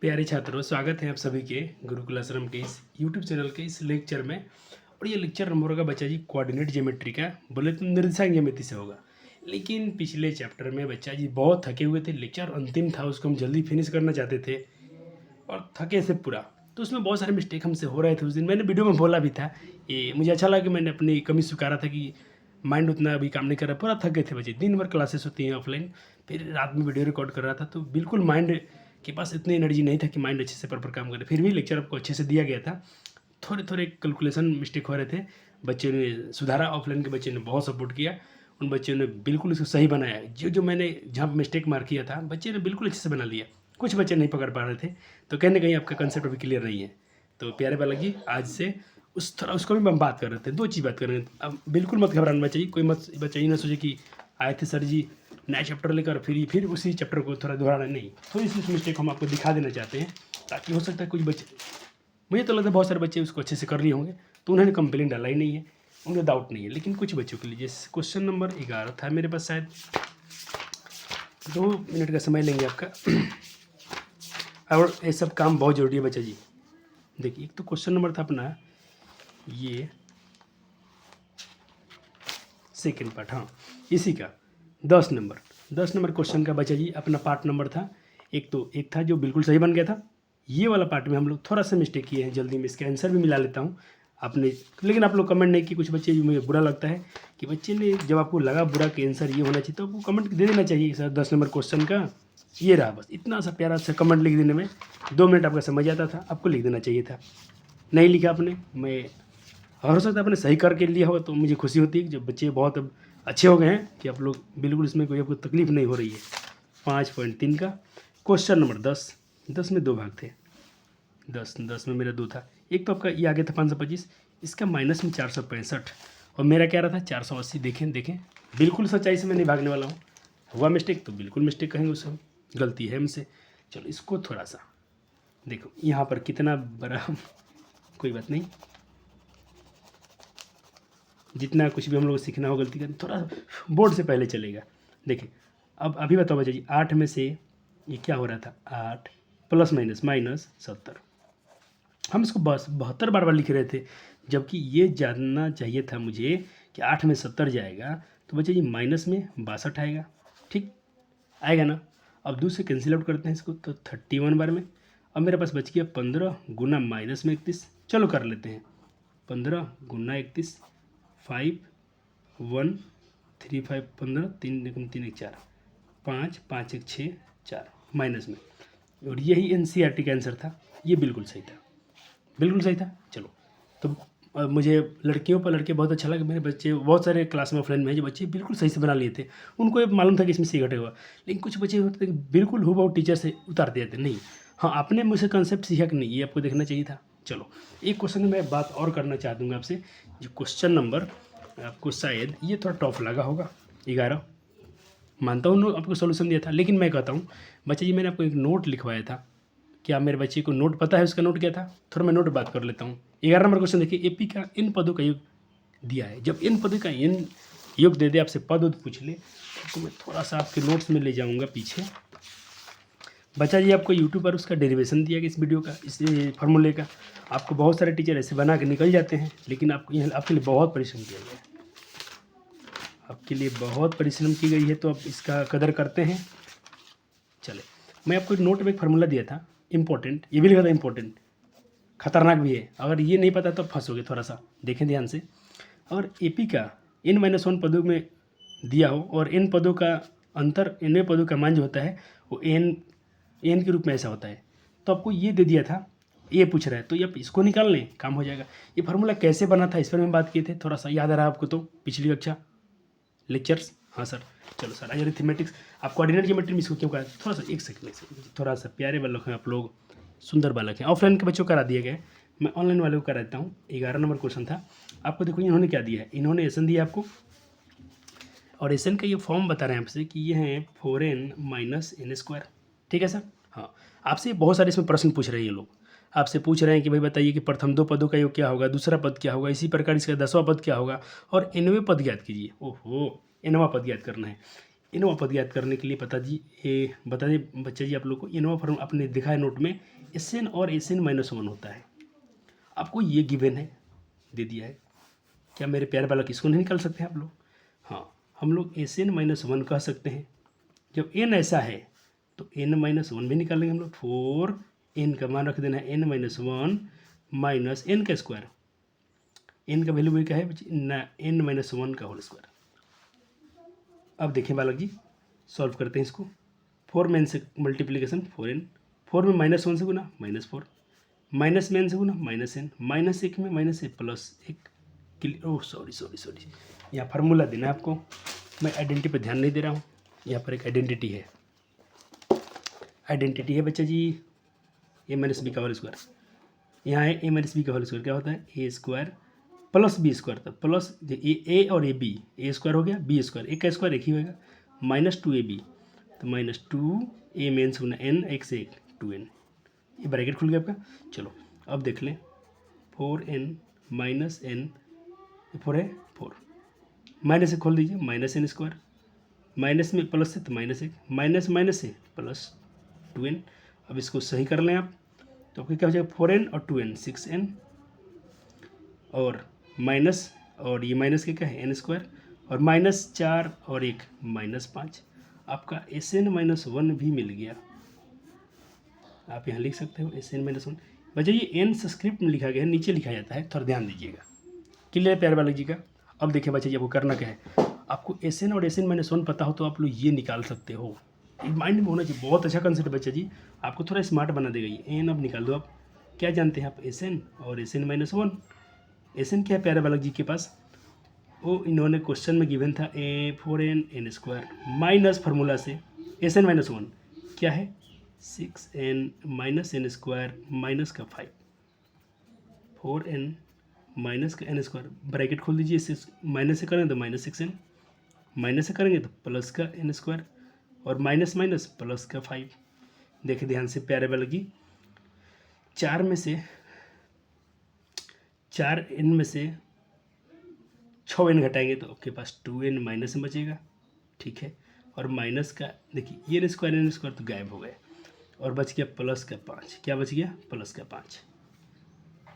प्यारे छात्रों, स्वागत है आप सभी के गुरुकुल आश्रम के इस यूट्यूब चैनल के इस लेक्चर में। और ये लेक्चर नंबर होगा बच्चा जी कोऑर्डिनेट ज्योमेट्री का, बोले तो निर्देशांक ज्यामिति से होगा। लेकिन पिछले चैप्टर में बच्चा जी बहुत थके हुए थे, लेक्चर अंतिम था, उसको हम जल्दी फिनिश करना चाहते थे और थके से पूरा। तो उसमें बहुत सारे मिस्टेक हमसे हो रहे थे। उस दिन मैंने वीडियो में बोला भी था, ये मुझे अच्छा लगा कि मैंने अपनी कमी स्वीकारा था कि माइंड उतना अभी काम नहीं कर रहा, पूरा थक गए थे बच्चे। दिन भर क्लासेस होती हैं ऑफलाइन, फिर रात में वीडियो रिकॉर्ड कर रहा था, तो बिल्कुल माइंड के पास इतनी एनर्जी नहीं था कि माइंड अच्छे से प्रॉपर काम करे। फिर भी लेक्चर आपको अच्छे से दिया गया था। थोड़े थोड़े कैलकुलेशन मिस्टेक हो रहे थे, बच्चे ने सुधारा। ऑफलाइन के बच्चे ने बहुत सपोर्ट किया, उन बच्चों ने बिल्कुल इसको सही बनाया। जो मैंने जहाँ मिस्टेक मार्क किया था, बच्चे ने बिल्कुल अच्छे से बना लिया। कुछ बच्चे नहीं पकड़ पा रहे थे, तो कहीं ना कहीं आपका कंसेप्ट अभी क्लियर नहीं है। तो प्यारे बालक जी, आज से उस थोड़ा उसको भी हम बात कर रहे थे, दो चीज़ बात कर रहे हैं। अब बिल्कुल मत घबराना बच्चा जी, कोई मत बच्चा ये ना सोचे कि आए थे सर जी नया चैप्टर लेकर फिर उसी चैप्टर को थोड़ा दोहराना नहीं। थोड़ी सी मिस्टेक हम आपको दिखा देना चाहते हैं, ताकि हो सकता है कुछ बच्चे, मुझे तो लगता है बहुत सारे बच्चे उसको अच्छे से कर लिए होंगे, तो उन्होंने कंप्लेन डाला ही नहीं है, उनको डाउट नहीं है। लेकिन कुछ बच्चों के लिए, जैसे क्वेश्चन नंबर 11 था मेरे पास, शायद 2 मिनट का समय लेंगे आपका। और ये सब काम बहुत ज़रूरी है बच्चा जी। देखिए, एक तो क्वेश्चन नंबर था अपना ये सेकेंड पार्ट, हाँ इसी का 10 नंबर क्वेश्चन का बच्चा जी अपना पार्ट नंबर था। एक था जो बिल्कुल सही बन गया था। ये वाला पार्ट में हम लोग थोड़ा सा मिस्टेक किए हैं, जल्दी में इसका आंसर भी मिला लेता हूँ आपने। लेकिन आप लोग कमेंट नहीं किए, कुछ बच्चे मुझे बुरा लगता है कि बच्चे ने, जब आपको लगा बुरा कि आंसर ये होना चाहिए, तो आपको कमेंट दे देना चाहिए सर 10 नंबर क्वेश्चन का ये रहा। बस इतना सा प्यारा सा कमेंट लिख देने में 2 मिनट आपका समझ आता था, आपको लिख देना चाहिए था। नहीं लिखा आपने, मैं और हो सकता है आपने सही करके लिया हो, तो मुझे खुशी होती है कि जब बच्चे बहुत अब अच्छे हो गए हैं कि आप लोग बिल्कुल इसमें कोई आपको तकलीफ नहीं हो रही है। 5.3 का क्वेश्चन नंबर 10 में 2 भाग थे। 10 में मेरा 2 था। एक तो आपका ये आगे था 525, इसका माइनस में 465 और मेरा क्या रहा था 480। देखें बिल्कुल सच्चाई से मैं नहीं भागने वाला हूँ। हुआ मिस्टेक तो बिल्कुल मिस्टेक कहेंगे, उसे गलती है हमसे। चलो इसको थोड़ा सा देखो, यहाँ पर कितना बड़ा कोई बात नहीं, जितना कुछ भी हम लोग सीखना हो गलती करनी, थोड़ा बोर्ड से पहले चलेगा। देखिए अब अभी बताओ बच्चा जी, 8 में से ये क्या हो रहा था, 8 प्लस माइनस 70। हम इसको बस 72 बार लिख रहे थे, जबकि ये जानना चाहिए था मुझे कि 8 में 70 जाएगा, तो बच्चा जी माइनस में 62 आएगा। ठीक आएगा ना। अब 2 से कैंसिल आउट करते हैं इसको, तो 31 बार में। अब मेरे पास बच गया 15 गुना माइनस में 31। चलो कर लेते हैं, 15 गुना 31, 5 1 3 5 15, 3 1 3 1 4, 5 5 1 6 4 माइनस में। और यही NCERT का आंसर था। ये बिल्कुल सही था, बिल्कुल सही था। चलो तो मुझे लड़कियों पर लड़के बहुत अच्छा लगा। मेरे बच्चे बहुत सारे क्लास में ऑफलाइन में जो बच्चे बिल्कुल सही से बना लिए थे, उनको ये मालूम था कि इसमें सही घटेगा। लेकिन कुछ बच्चे होते थे बिल्कुल हूबहू टीचर से उतार देते नहीं। हाँ, आपने मुझसे कंसेप्ट सीखा कि नहीं, ये आपको देखना चाहिए था। चलो एक क्वेश्चन में मैं बात और करना चाह दूँगा आपसे। जो क्वेश्चन नंबर आपको शायद ये थोड़ा टफ लगा होगा, 11 मानता हूँ आपको सोल्यूशन दिया था। लेकिन मैं कहता हूँ बच्चे जी, मैंने आपको एक नोट लिखवाया था, क्या मेरे बच्चे को नोट पता है? उसका नोट क्या था? थोड़ा मैं नोट बात कर लेता हूँ। 11 नंबर क्वेश्चन देखिए, एपी का इन पदों का योग दिया है। जब इन पदों का इन योग दे दे, आपसे पद पूछ ले, तो मैं थोड़ा सा आपके नोट्स में ले जाऊँगा पीछे। बच्चा जी आपको यूट्यूब पर उसका डेरिवेशन दिया गया इस वीडियो का, इस फार्मूले का। आपको बहुत सारे टीचर ऐसे बना के निकल जाते हैं, लेकिन आपको यहाँ आपके लिए बहुत परिश्रम किया गया है, आपके लिए बहुत परिश्रम की गई है, तो आप इसका कदर करते हैं। चले, मैं आपको एक नोट में एक फार्मूला दिया था इंपॉर्टेंट, ये भी लिखा था इंपॉर्टेंट, खतरनाक भी है। अगर ये नहीं पता तो फंसोगे। थोड़ा सा देखें ध्यान से। और एपी का n-1 पदों में दिया हो और इन पदों का अंतर, इन पदों का मान जो होता है वो एन के रूप में ऐसा होता है, तो आपको ये दे दिया था, ये पूछ रहा है, तो ये आप इसको निकाल लें, काम हो जाएगा। ये फार्मूला कैसे बना था इस पर मैं बात किए थे, थोड़ा सा याद आ रहा है आपको तो पिछली कक्षा लेक्चर्स? हाँ सर। चलो सर, आज अरिथमेटिक्स आप कोऑर्डिनेट ज्योमेट्री में इसको क्यों कहा? थोड़ा सा एक सेकंड से, थोड़ा सा प्यारे बालक हैं आप लोग, सुंदर बालक हैं। ऑफलाइन के बच्चों को करा दिए गए, मैं ऑनलाइन वालों को करा देता हूँ। 11 नंबर क्वेश्चन था आपको। देखो इन्होंने क्या दिया है, इन्होंने एसन दिया आपको, और एसन का ये फॉर्म बता रहे हैं आपसे कि ये है 4n माइनस n²। ठीक है सर? हाँ, आपसे बहुत सारे इसमें प्रश्न पूछ रहे हैं ये लोग। आपसे पूछ रहे हैं कि भाई बताइए कि प्रथम 2 पदों का योग क्या होगा, दूसरा पद क्या होगा, इसी प्रकार इसका 10वां पद क्या होगा, और nवें पद ज्ञात कीजिए। ओहो, nवां पद ज्ञात करना है। इनोवा पद ज्ञात करने के लिए बता दें बच्चे जी आप लोग को, इनोवा फॉर्म आपने दिखा है नोट में, एस एन और एस एन माइनस वन होता है। आपको ये गिवन है, दे दिया है। क्या मेरे प्यारे बालक इसको नहीं निकाल सकते हैं आप लोग? हाँ, हम लोग एस एन माइनस वन कह सकते हैं। जब एन ऐसा है तो एन माइनस वन भी निकाल लेंगे हम लोग। फोर एन का मान रख देना है N minus one minus N का स्क्वायर। एन का वैल्यू क्या है बच्चे? एन माइनस वन का होल स्क्वायर। अब देखें बालक जी, सॉल्व करते हैं इसको। फोर में एन से मल्टीप्लीकेशन, फोर एन, फोर में माइनस वन से गुना माइनस फोर, माइनस में एन से गुना माइनस एन, माइनस एक में माइनस एक प्लस एक। ओह सॉरी, यहाँ फार्मूला देना है आपको। मैं आइडेंटिटी पर ध्यान नहीं दे रहा हूँ। यहाँ पर एक आइडेंटिटी है बच्चा जी, ए माइनस बी का होल स्क्वायर। यहाँ है ए माइनस बी का होल स्क्वायर, क्या होता है? ए स्क्वायर प्लस बी स्क्वायर, तब प्लस ए और ए बी, ए स्क्वायर हो गया बी स्क्वायर, एक का स्क्वायर एक ही होगा, माइनस टू ए बी, तो माइनस टू ए में एन से गुना एन, एक से एक टू एन, ये ब्रैकेट खुल गया आपका। चलो अब देख लें, four N minus N, four है फोर, माइनस से खोल दीजिए, माइनस एन स्क्वायर, माइनस में प्लस है तो माइनस एक, माइनस माइनस से प्लस टू एन। अब इसको सही कर लें आप, तो आपको क्या हो जाएगा? फोर एन और टू एन सिक्स एन, और माइनस, और ये माइनस के क्या है? एन स्क्वायर, और माइनस चार और एक माइनस पाँच। आपका एस एन माइनस वन भी मिल गया। आप यहाँ लिख सकते हो एस एन माइनस वन। बच्चे ये एन सब्सक्रिप्ट में लिखा गया है, नीचे लिखा जाता है, थोड़ा ध्यान दीजिएगा। क्लियर प्यारे बालक जी का? अब देखिए बच्चे जी, आपको करना क्या है, आपको एस एन और एस एन माइनस वन पता हो तो आप लोग ये निकाल सकते हो। माइंड में होना चाहिए, बहुत अच्छा कंसेप्ट है बच्चा जी, आपको थोड़ा स्मार्ट बना देगा ये। एन अब निकाल दो आप, क्या जानते हैं आप? एस एन और S N minus one. S N क्या है प्यारे बालक जी के पास? वो इन्होंने क्वेश्चन में गिवन था a four n n square minus formula से एस एन माइनस वन क्या है? Six n minus N square minus का फाइव, फोर एन माइनस का एन स्क्वायर, ब्रैकेट खोल दीजिए, इससे माइनस से करेंगे तो माइनस सिक्स एन, माइनस से करेंगे तो प्लस का एन स्क्वायर, और माइनस माइनस प्लस का फाइव। देखिए ध्यान से प्यारे बालक जी, चार एन में से छः एन घटाएंगे तो आपके पास टू एन माइनस में बचेगा, ठीक है। और माइनस का देखिए ये एन स्क्वायर तो गायब हो गए, और बच गया प्लस का पाँच। क्या बच गया? प्लस का पाँच,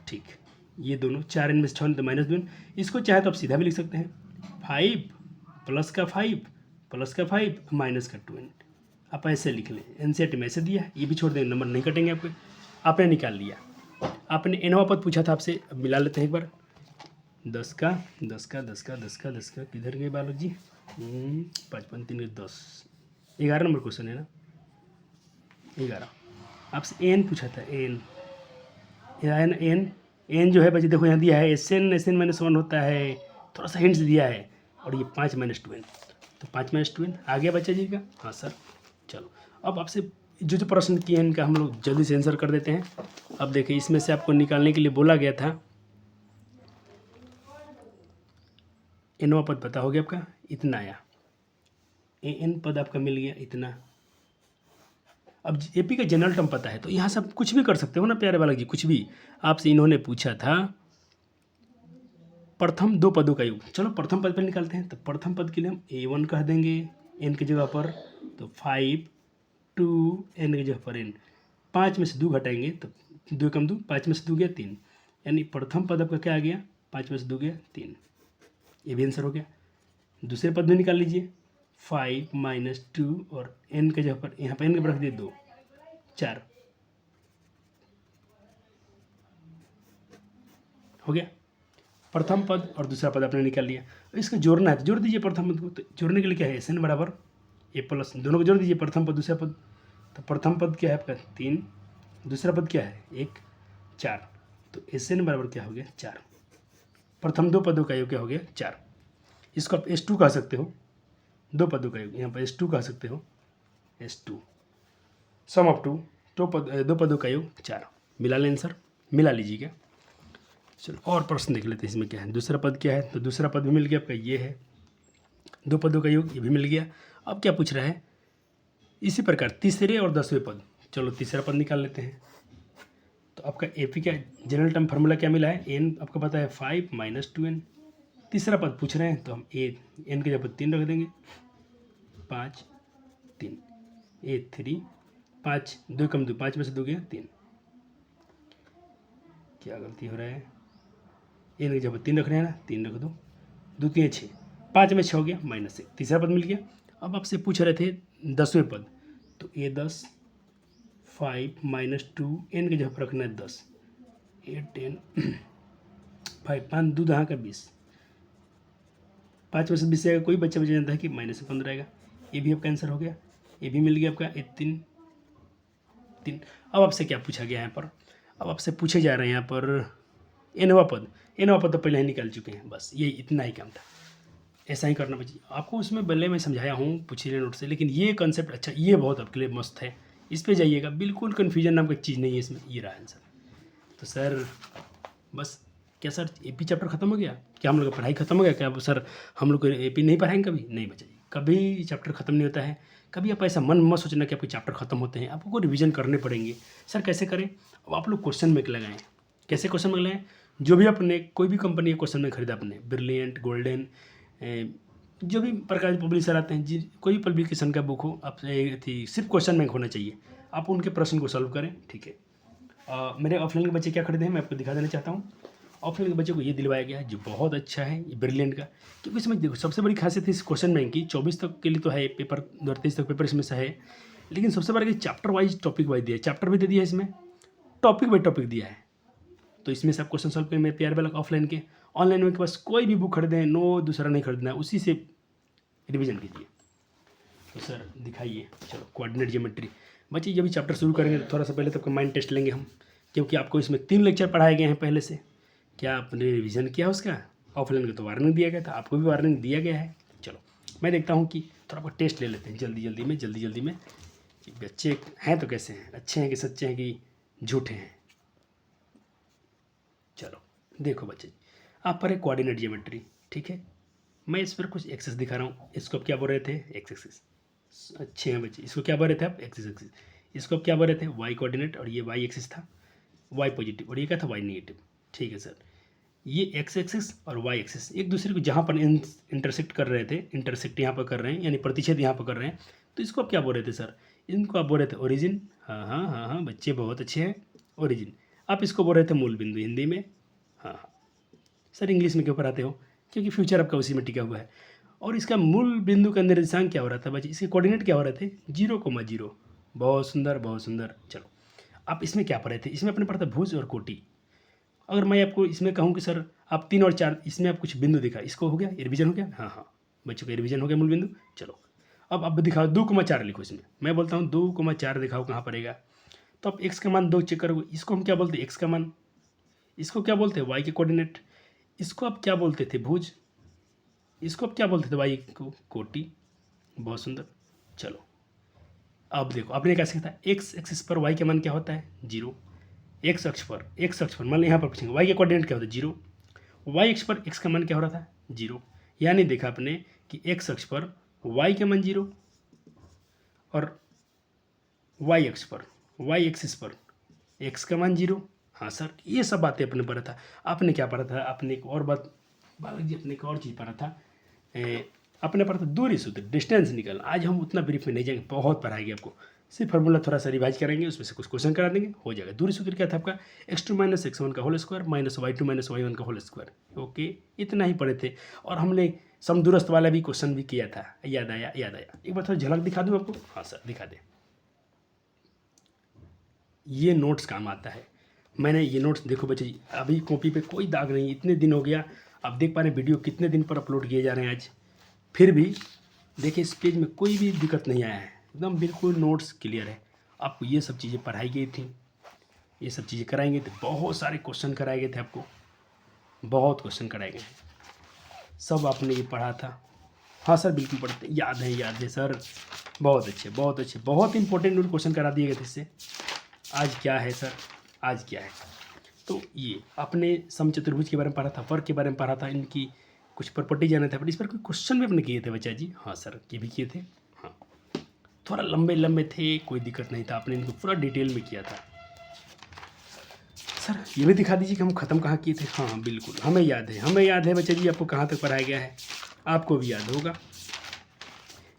ठीक। ये दोनों चार एन में से छः तो माइनस दो एन, इसको चाहे तो आप सीधा भी लिख सकते हैं, फाइव प्लस का फाइव माइनस का टू एन। आप ऐसे लिख लें, एनसीईआरटी में ऐसे दिया है, ये भी छोड़ देंगे, नंबर नहीं कटेंगे आपके। आपने निकाल लिया, आपने एनवा पद पूछा था आपसे, अब मिला लेते हैं एक बार। 10 का किधर गए बालक जी? 5 5 3 10, 11 नंबर क्वेश्चन है ना, 11। आपसे एन पूछा था, एन जो है बच्चे देखो यहाँ दिया है एस एन माइनस वन होता है, थोड़ा सा हिंट्स दिया है, और ये 5 माइनस टू एन, तो 5 माइनस टू एन आ गया बच्चा जी का। हाँ सर, चलो अब आपसे जो प्रश्न किए हैं इनका हम लोग जल्दी से आंसर कर देते हैं। अब देखिए इसमें से आपको निकालने के लिए बोला गया था, एनवा पद पता हो गया आपका, इतना आया, एन पद आपका मिल गया इतना। अब एपी का जनरल टर्म पता है तो यहाँ से आप कुछ भी कर सकते हो ना प्यारे बालक जी, कुछ भी। आपसे इन्होंने पूछा था प्रथम दो पदों का योग, चलो प्रथम पद पर निकालते हैं। तो प्रथम पद के लिए हम A1 कह देंगे एन की जगह पर, तो 5 2 एन की जगह पर एन, 5 में से 2 घटाएंगे तो 2 कम 2, 5 में से 2 गया 3, यानी प्रथम पद आपका क्या आ गया? 5 में से 2 गया 3, ये भी आंसर हो गया। दूसरे पद में निकाल लीजिए, 5 माइनस 2 और एन के जगह पर यहाँ पर एन के रख दिए 2, 4 हो गया। प्रथम पद और दूसरा पद आपने निकाल लिया, इसको जोड़ना है तो जोड़ दीजिए प्रथम पद को। तो जोड़ने के लिए क्या है? एस एन बराबर ए प्लस, दोनों को जोड़ दीजिए, प्रथम पद दूसरा पद। तो प्रथम पद क्या है आपका 3, दूसरा पद क्या है 1, 4, तो एस एन बराबर क्या हो गया 4। प्रथम दो पदों का योग क्या हो गया 4। इसको आप S2 कह सकते हो, दो पदों का योग, यहाँ पर S2 कह सकते हो, S2 सम ऑफ दो पदों का योग 4। मिला लें आंसर, मिला लीजिएगा। चलो और प्रश्न देख लेते हैं इसमें क्या है। दूसरा पद क्या है? तो दूसरा पद भी मिल गया आपका, ये है दो पदों का योग, ये भी मिल गया। अब क्या पूछ रहा है? इसी प्रकार तीसरे और 10वें पद, चलो तीसरा पद निकाल लेते हैं। तो आपका एपी का जनरल टर्म फार्मूला क्या मिला है? एन आपको पता है 5 माइनस 2 एन। तीसरा पद पूछ रहे हैं तो हम एन की जगह पर 3 रख देंगे, 5 3 A3 5 2 कम 2 5 में से 2 गया 3। क्या गलती हो रहा है, ये नहीं, जब 3 रख रहे हैं ना 3 रख दो, 2 3 6, 5 में 6 हो गया -1, तीसरा पद मिल गया। अब आपसे पूछ रहे थे 10वें पद, तो ये 10 5 -2 n के जगह रखना है 10, 8 10 5 5 2 दहाँ का 20, 5 में से 20 आएगा, कोई बच्चा जानता है कि -15 आएगा। ये भी आपका आंसर हो गया, ये भी मिल गया आपका 3 3। अब आपसे क्या पूछा गया यहाँ पर, अब आपसे पूछे जा रहे हैं यहाँ पर एनवा पद तो पहले ही निकाल चुके हैं, बस ये इतना ही काम था, ऐसा ही करना बच्चे। आपको उसमें पहले मैं समझाया हूँ पूछिए नोट से, लेकिन ये कंसेप्ट अच्छा, ये बहुत आपके लिए मस्त है, इस पे जाइएगा, बिल्कुल कन्फ्यूजन नाम की चीज़ नहीं है इसमें, ये रहा आंसर। तो सर बस, क्या सर एपी चैप्टर खत्म हो गया, क्या हम लोग का पढ़ाई खत्म हो गया, क्या सर हम लोग को एपी नहीं पढ़ाएंगे कभी? नहीं बच्चा जी, कभी चैप्टर खत्म नहीं होता है। कभी आप ऐसा मन मत सोचना कि आपके चैप्टर खत्म होते हैं, आपको रिवीजन करने पड़ेंगे। सर कैसे करें? अब आप लोग क्वेश्चन बैंक लगाएं। कैसे क्वेश्चन बैंक लगाएं? जो भी आपने कोई भी कंपनी का क्वेश्चन बैंक खरीदा आपने, ब्रिलियंट, गोल्डन, जो भी प्रकार के पब्लिशर आते हैं, कोई पब्लिकेशन का बुक हो, आप सिर्फ क्वेश्चन बैंक होना चाहिए, आप उनके प्रश्न को सॉल्व करें, ठीक है। मेरे ऑफलाइन के बच्चे क्या खरीदे हैं मैं आपको दिखा देना चाहता हूँ। ऑफलाइन के बच्चे को ये दिलवाया गया है जो बहुत अच्छा है, ये ब्रिलियंट का, क्योंकि इसमें देखो सबसे बड़ी खासियत है इस क्वेश्चन बैंक की, 24 तक के लिए तो है पेपर, 2023 तक पेपर इसमें से है, लेकिन सबसे बड़ा कि चैप्टर वाइज टॉपिक वाइज दिया है, चैप्टर भी दे दिया है इसमें, टॉपिक बाई टॉपिक दिया है। तो इसमें से आप क्वेश्चन सॉल्व करें मेरे प्यार वाला ऑफलाइन के। ऑनलाइन में के पास कोई भी बुक खरीदें, नो दूसरा नहीं खरीदना है, उसी से रिविजन कीजिए। तो सर दिखाइए, चलो कोऑर्डिनेट ज्योमेट्री बच्चे, जब भी चैप्टर शुरू करेंगे तो थोड़ा सा पहले तो आपका माइंड टेस्ट लेंगे हम, क्योंकि आपको इसमें 3 लेक्चर पढ़ाए गए हैं पहले से। क्या आपने रिवीजन किया उसका? ऑफलाइन का तो वार्निंग दिया गया था, आपको भी वार्निंग दिया गया है। चलो मैं देखता हूँ कि थोड़ा आपका टेस्ट ले लेते हैं जल्दी जल्दी में कि बच्चे हैं तो कैसे हैं, अच्छे हैं कि सच्चे हैं कि झूठे हैं। चलो देखो बच्चे, आप पर है कोऑर्डिनेट ज्योमेट्री, ठीक है। मैं इस पर कुछ एक्सेस दिखा रहा हूँ, इसको आप क्या बोल रहे थे? X axis. अच्छे हैं बच्चे, इसको क्या बोल रहे थे आप? Axis axis. इसको आप क्या बोल रहे थे? वाई कोऑर्डिनेट, और ये वाई एक्सिस था, वाई पॉजिटिव, और ये क्या था? वाई नेगेटिव, ठीक है सर। ये एक्स एक्सिस और वाई एक्सिस एक दूसरे को जहाँ पर इंटरसेक्ट कर रहे थे, इंटरसेक्ट यहाँ पर कर रहे हैं, यानी प्रतिच्छेद यहाँ पर कर रहे हैं, तो इसको आप क्या बोल रहे थे सर? इनको आप बोल रहे थे ओरिजिन। हाँ बच्चे बहुत अच्छे हैं, ओरिजिन। आप इसको बोल रहे थे मूल बिंदु हिंदी में। हाँ सर, इंग्लिश में क्यों पढ़ाते हो? क्योंकि फ्यूचर आपका उसी में टिका हुआ है। और इसका मूल बिंदु का निर्देशांक क्या हो रहा था बच्चे? इसके कोऑर्डिनेट क्या हो रहे थे? 0,0। बहुत सुंदर बहुत सुंदर। चलो आप इसमें क्या पढ़े थे? इसमें अपने पढ़ा था भुज और कोटि। अगर मैं आपको इसमें कहूँ कि सर आप 3 और 4, इसमें आप कुछ बिंदु दिखा, इसको हो गया रिवीजन हो गया? हाँ बच्चों का रिवीजन हो गया मूल बिंदु। चलो अब दिखाओ 2,4 लिखो इसमें, मैं बोलता हूँ 2,4 दिखाओ कहाँ पड़ेगा। तो आप x का मान 2 चेक करोगे, इसको हम क्या बोलते हैं? x का मान। इसको क्या बोलते हैं? y के कोऑर्डिनेट। इसको आप क्या बोलते थे? भुज। इसको आप क्या बोलते थे? y को कोटि। बहुत सुंदर। चलो अब देखो आपने क्या सीखा? x एक्सिस पर y का मान क्या होता है? 0। x अक्ष पर मान लो यहाँ पर पूछेंगे y के कोऑर्डिनेट क्या होता है? 0। y अक्ष पर x का मान क्या हो रहा था? 0। यानी देखा आपने कि x अक्ष पर y का मान 0 और y अक्ष पर, y एक्सिस पर x का मान 0। हाँ सर, ये सब बातें अपने पढ़ा था। आपने क्या पढ़ा था? आपने एक और बात बालक जी, अपने एक और चीज़ पढ़ा था, अपने पढ़ा था दूरी सूत्र, डिस्टेंस निकल। आज हम उतना ब्रीफ में नहीं जाएंगे, बहुत पढ़ाएंगे आपको, सिर्फ फार्मूला थोड़ा सा रिवाइज करेंगे, उसमें से कुछ क्वेश्चन करा देंगे, हो जाएगा। दूरी सूत्र क्या था आपका? x2 - x1 का whole square minus y2 - y1 का होल स्क्वायर। ओके, इतना ही पढ़े थे। और हमने समदूरस्थ वाला भी क्वेश्चन भी किया था, याद आया? एक बार थोड़ा झलक दिखा दूँ आपको? हाँ सर दिखा दें। ये नोट्स काम आता है। मैंने ये नोट्स देखो बच्चे, अभी कॉपी पे कोई दाग नहीं, इतने दिन हो गया, आप देख पा रहे हैं वीडियो कितने दिन पर अपलोड किए जा रहे हैं आज, फिर भी देखिए इस पेज में कोई भी दिक्कत नहीं आया है, एकदम बिल्कुल नोट्स क्लियर है। आपको ये सब चीज़ें पढ़ाई गई थी, ये सब चीज़ें कराएंगे थे, बहुत सारे क्वेश्चन कराए गए थे आपको, बहुत क्वेश्चन कराए गए हैं, सब आपने ये पढ़ा था। हाँ सर बिल्कुल पढ़ते, याद है सर, बहुत अच्छे बहुत इंपॉर्टेंट क्वेश्चन करा दिए गए थे इससे। आज क्या है सर? आज क्या है? तो ये अपने समचतुर्भुज के बारे में पढ़ा था, वर्ग के बारे में पढ़ा था, इनकी कुछ प्रॉपर्टी जाना था, बट इस पर कोई क्वेश्चन भी अपने किए थे बच्चा जी? हाँ सर, ये भी किए थे। हाँ थोड़ा लंबे थे, कोई दिक्कत नहीं था, आपने इनको पूरा डिटेल में किया था। सर ये भी दिखा दीजिए कि हम ख़त्म कहाँ किए थे। हाँ बिल्कुल, हमें याद है बच्चा जी, आपको कहाँ तक पढ़ाया गया है, आपको भी याद होगा।